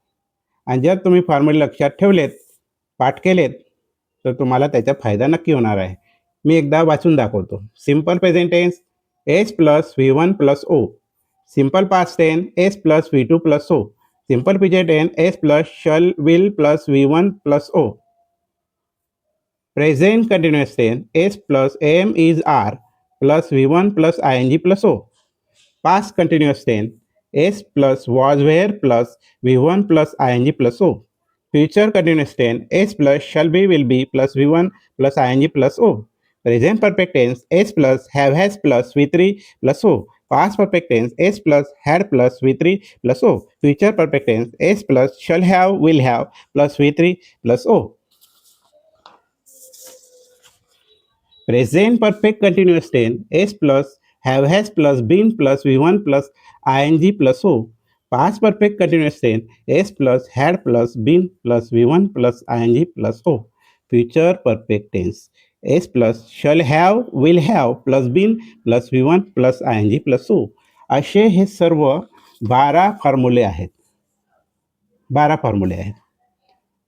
आणि जर तुम्ही फॉर्म्युले लक्षात ठेवलेत, पाठ केलेत, तर तुम्हाला त्याचा फायदा नक्की होणार आहे. मी एकदा वाचून दाखवतो. Simple present tense S plus V1 plus O. Simple past tense S plus V2 plus O. Simple future tense S plus shall will plus V1 plus O. Present continuous tense S plus am is are plus V1 plus ing plus O. Past continuous tense S plus was were plus V1 plus ing plus O. Future continuous tense S plus shall be will be plus V1 plus ing plus O. Present perfect tense S plus have has plus V3 plus O. Past perfect tense S plus had plus V3 plus O. Future perfect tense S plus shall have will have plus V3 plus O. Present perfect continuous tense S plus have has plus been plus V1 plus ing plus O. Past perfect continuous tense S plus had plus been plus V1 plus ing plus O. Future perfect tense S plus shall have will have plus been plus V1 plus ing plus O. असे हे सर्व 12 फॉर्म्युले आहेत. 12 फॉर्म्युले आहेत.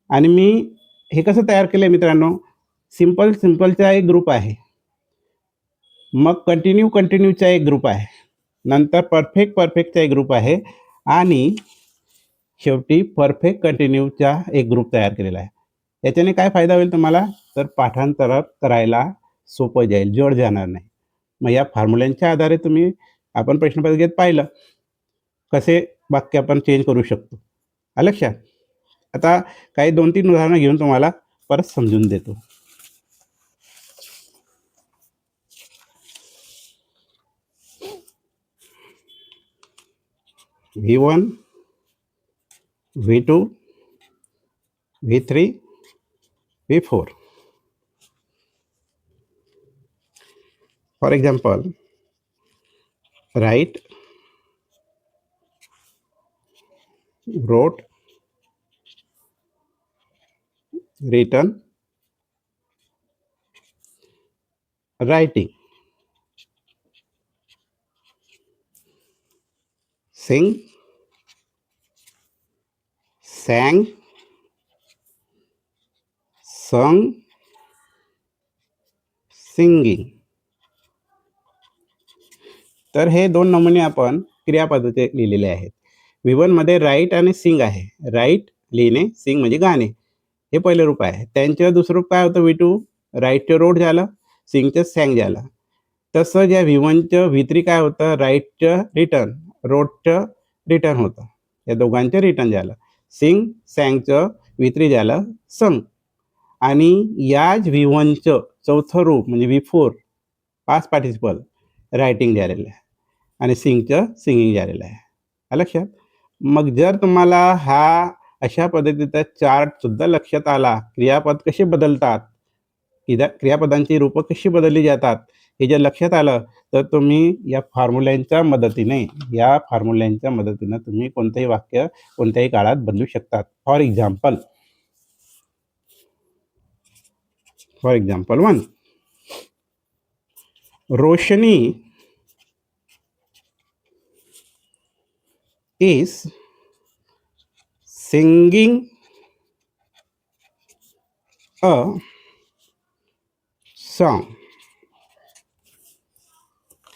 आणि मी हे कसं तयार केलं आहे मित्रांनो, सिम्पलचा एक ग्रुप आहे, मग कंटिन्यूचा एक ग्रुप आहे, नंतर परफेक्टचा एक ग्रुप आहे आणि शेवटी परफेक्ट कंटिन्यूचा एक ग्रुप तयार केलेला आहे. याच्याने काय फायदा होईल तुम्हाला? तर पाठांतर करायला सोपं जाईल, जड जाणार नाही. मग या फॉर्म्युल्यांच्या आधारे आपण प्रश्नपत्रिकेत पाहिलं कसे वाक्य आपण चेंज करू शकतो. आलं लक्षात? आता काही 2-3 उदाहरणं घेऊन तुम्हाला परत समजून देतो. V1, V2, V3, V4. For example, write, wrote, written, writing, sing, sang, sung, singing. तर हे 2 नमुने आपण क्रियापदाचे लिहिलेले आहेत. V1 मध्ये राईट आणि सिंग आहे. राईट लिहिणे, सिंग म्हणजे गाणे, हे पहिलं रूप आहे. त्यांचं दुसरं रूप काय होतं? V2 राईटचं रोट झालं, सिंगचं सॅंग झालं. तसं ज्या V1चं V3 काय होतं, राईटचं रिटर्न, रोडचं रिटर्न होतं. या दोघांचं रिटर्न झालं. सिंग सॅंगचं V3 झालं संग. आणि याच V1चं चौथं रूप म्हणजे V4 पास्ट पार्टिसिपल रायटिंग झालेलं आहे आणि सिंगचं सिंगिंग झालेलं आहे. आलं लक्षात? मग जर तुम्हाला हा अशा पद्धतीचा चार्टसुद्धा लक्षात आला, क्रियापद कसे बदलतात, क्रियापदांची रूपं कशी बदलली जातात, हे जर लक्षात आलं तर तुम्ही या फॉर्म्युल्यांच्या मदतीनं तुम्ही कोणतेही वाक्य कोणत्याही काळात बदलू शकतात. For example 1, Roshni is singing a song.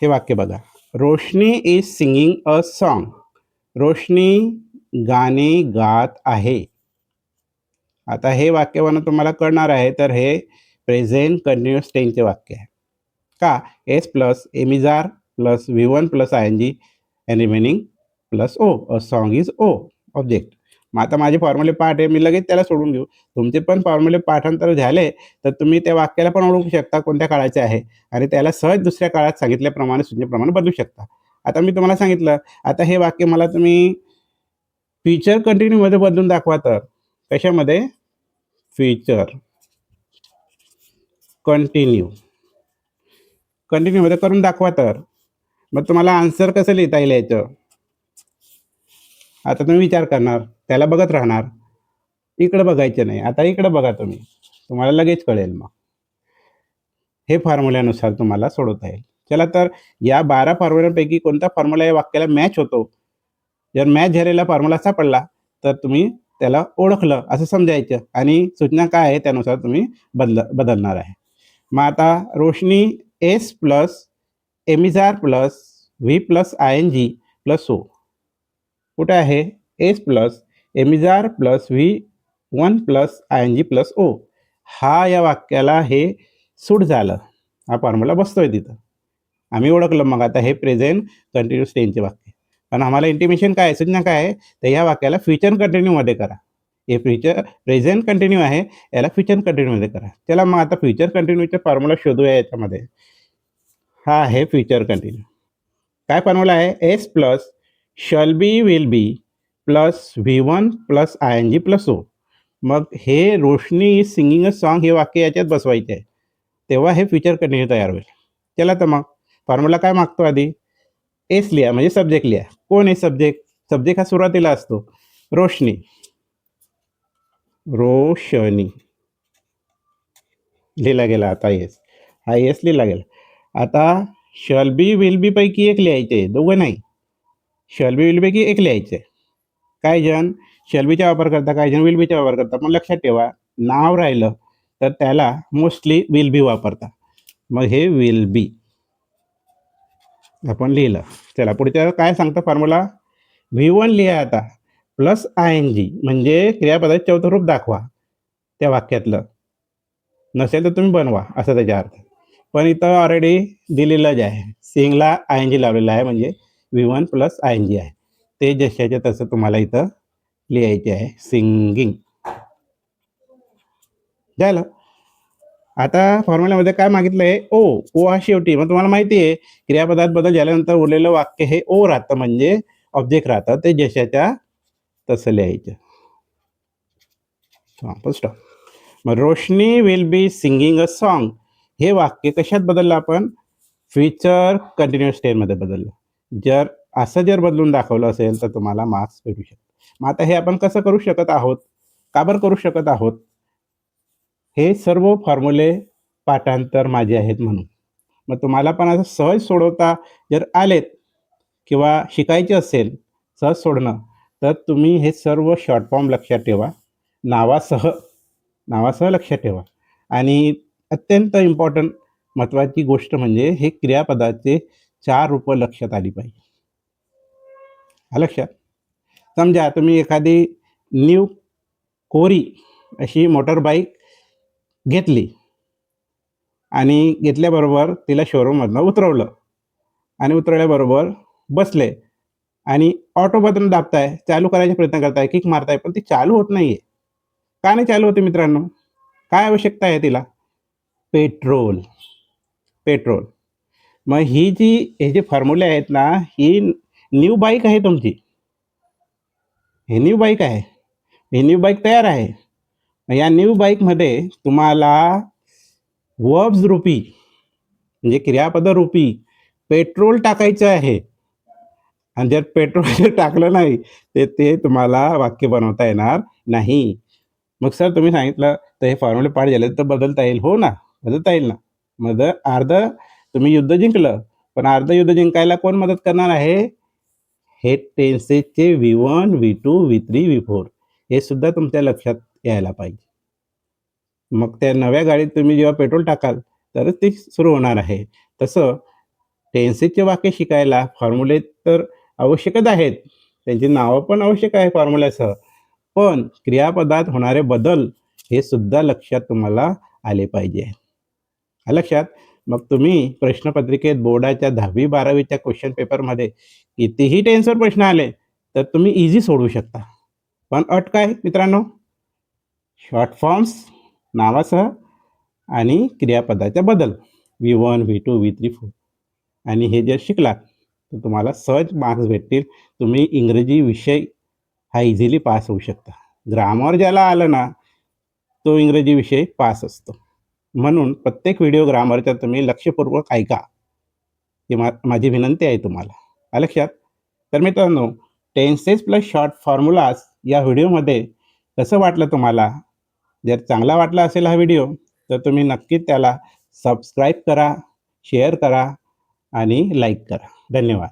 हे वाक्य बघा. रोशनी इज सिंगिंग अ सॉन्ग. रोशनी गाणे गात आहे. आता हे वाक्यावरून तुम्हाला कळणार आहे, तर हे प्रेझेंट कंटिन्युअस टेन्सचे वाक्य आहे. का? S plus am is are plus V1 plus ING and remaining plus O. A song is O object. मग आता माझे फॉर्म्युले पाठ आहे, मी लगेच त्याला सोडून घेऊ. तुमचे पण फॉर्म्युले पाठांतर झाले तर तुम्ही त्या वाक्याला पण ओळखू शकता कोणत्या काळाचे आहे आणि त्याला सहज दुसऱ्या काळात सांगितल्याप्रमाणे सूचनेप्रमाणे बदलू शकता. आता मी तुम्हाला सांगितलं, आता हे वाक्य मला तुम्ही फ्युचर कंटिन्यूमध्ये बदलून दाखवा. तर कशामध्ये? फ्युचर कंटिन्यूमध्ये करून दाखवा. तर मग तुम्हाला आन्सर कसं लिहिता येईल याचं? आता तुम्ही विचार करणार, त्याला बघत राहणार, इकडं बघायचं नाही. आता इकडं बघा, तुम्हाला लगेच कळेल. मग हे फॉर्म्युल्यानुसार तुम्हाला सोडवता येईल. चला, तर या 12 फॉर्म्युल्यापैकी कोणता फॉर्म्युला या वाक्याला मॅच होतो? जर मॅच झालेला फॉर्म्युला सापडला तर तुम्ही त्याला ओळखलं असं समजायचं आणि सूचना काय आहे त्यानुसार तुम्ही बदलणार आहे. मग आता Roshni S plus am is are plus V plus ING plus O कुठे आहे? S plus am is are plus V1 plus ING plus O. हा या वाक्याला हे सूट झालं. हा फॉर्म्युला बसतोय तिथं. आम्ही ओळखलं. मग आता हे प्रेझेंट कंटिन्युअस टेन्सचे वाक्य. पण आम्हाला इंटिमेशन काय आहे, सूचना काय आहे, तर ह्या वाक्याला फ्युचर कंटिन्यूमध्ये करा. हे प्रेझेंट कंटिन्यू आहे, याला फ्युचर कंटिन्यूमध्ये करा. चला, मग आता फ्युचर कंटिन्यूचा फॉर्म्युला शोधूया याच्यामध्ये. हा आहे फ्युचर कंटिन्यू. काय फॉर्म्युला आहे? S plus shall be will be plus V1 plus ING plus O. मग हे Roshni is singing a song हे वाक्य याच्यात बसवायचे आहे, तेव्हा हे फ्युचर कंटिन्यू तयार होईल. चला, तर मग फॉर्म्युला काय मागतो? आधी एस लिहा, म्हणजे सब्जेक्ट लिहा. कोण आहे सब्जेक्ट? सब्जेक्ट हा सुरुवातीला असतो. रोशनी लिहिला गेला. आता येस, हा येस लिहिला गेला. आता शल बी विल बी पैकी एक लिहायचे, दोघं नाही. शल बी विल बी पैकी एक लिहायचे. काही जण शल बीचा वापर करता, काही जण विल बीचा वापर करता. पण लक्षात ठेवा, नाव राहिलं तर त्याला मोस्टली विल बी वापरता. मग हे विल बी आपण लिहिलं. चला, पुढच्या काय सांगतं फॉर्म्युला? V1 लिहा आता प्लस ING, म्हणजे क्रियापदाचं चौथं रूप दाखवा त्या वाक्यातलं. नसेल तर तुम्ही बनवा, असं त्याचा अर्थ. पण इथं ऑलरेडी दिलेलंच आहे, सिंगला ING लावलेला आहे, म्हणजे V1 प्लस ING आहे. ते जशाच्या तसं तुम्हाला इथं लिहायचे आहे, सिंगिंग. झालं. आता फॉर्म्युल्यामध्ये काय मागितलं आहे? ओ हा शेवटी. मग तुम्हाला माहिती आहे, क्रियापदात बदल झाल्यानंतर उरलेलं वाक्य हे ओ राहतं, म्हणजे ऑब्जेक्ट राहतं. ते जशाच्या तसं लिहायचं. स्टॉप. मग Roshni will be singing a song हे वाक्य कशात बदललं आपण? फ्युचर कंटिन्युअस टेन्समध्ये बदललं. जर बदलून दाखवलं असेल तर तुम्हाला मार्क्स भेटू शकतात. मग आता हे आपण कसं करू शकत आहोत? का बरं करू शकत आहोत? हे सर्व फॉर्म्युले पाठांतर माझे आहेत म्हणून. मग तुम्हाला पण असं सहज सोडवता जर आलेत किंवा शिकायचे असेल सहज सोडणं, तर तुम्ही हे सर्व शॉर्ट फॉर्म लक्षात ठेवा. नावासह लक्षात ठेवा. आणि अत्यंत इम्पॉर्टंट महत्त्वाची गोष्ट म्हणजे हे क्रियापदाचे 4 रूपं लक्षात आली पाहिजे. लक्षात. समजा तुम्ही एखादी न्यू कोरी अशी मोटर बाईक घेतली आणि घेतल्याबरोबर तिला शोरूममधनं उतरवलं आणि उतरवल्याबरोबर बसले आणि ऑटो बटन दाबताय, चालू करायचा प्रयत्न करताय, किक मारताय, पण ती चालू होत नाहीये. का नाही चालू होते मित्रांनो? काय आवश्यकता आहे तिला? पेट्रोल. पेट्रोल. मग हे जे फॉर्म्युले आहेत ना, ही न्यू बाईक आहे तुमची. ही न्यू बाईक आहे. ही न्यू बाईक तयार आहे. मग या न्यू बाईकमध्ये तुम्हाला वर्ब्स रूपी म्हणजे क्रियापदरूपी पेट्रोल टाकायचं आहे. आणि जर पेट्रोल जर टाकलं नाही, तर ते तुम्हाला वाक्य बनवता येणार नाही. मग सर तुम्ही सांगितलं, तर हे फॉर्म्युले पाठ झाले तर बदलता येईल. हो ना, बदलता येईल ना. मग अर्धं तुम्ही युद्ध जिंकलं, पण अर्धं युद्ध जिंकायला कोण मदत करणार आहे? हे टेन्सेसचे V1, V2, V3, V4 हे सुद्धा तुमच्या लक्षात यायला पाहिजे. मग त्या नव्या गाडीत तुम्ही जेव्हा पेट्रोल टाकाल, तरच ते सुरू होणार आहे. तसं टेन्सेसचे वाक्य शिकायला फॉर्म्युले तर आवश्यकच आहेत. त्यांची नावं पण आवश्यक आहे फॉर्म्युल्यासह. पण क्रियापदात होणारे बदल हे सुद्धा लक्षात तुम्हाला आले पाहिजे. आलं लक्षात? मग तुम्ही प्रश्नपत्रिकेत बोर्डाच्या 10वी-12वीच्या क्वेश्चन पेपरमध्ये कितीही टेन्सवर प्रश्न आले, तर तुम्ही इझी सोडवू शकता. पण अट काय मित्रांनो? शॉर्ट फॉर्म्स नावासह आणि क्रियापदाचा बदल V1, V2, V3, V4 आणि हे जर शिकलात, तर तुम्हाला सहज मार्क्स भेटतील. तुम्ही इंग्रजी विषय हा इझिली पास होऊ शकता. ग्रामर ज्याला आलं ना, तो इंग्रजी विषय पास असतो. म्हणून प्रत्येक व्हिडिओ ग्रामरचा तुम्ही लक्षपूर्वक ऐका. ही माझी विनंती आहे तुम्हाला. आलं लक्षात? तर मित्रांनो, टेन्सेस प्लस शॉर्ट फॉर्म्युलाज या व्हिडिओमध्ये कसं वाटलं तुम्हाला? जर चांगला वाटला असेल हा व्हिडिओ, तर तुम्ही नक्कीच त्याला सबस्क्राईब करा, शेअर करा आणि लाईक करा. धन्यवाद.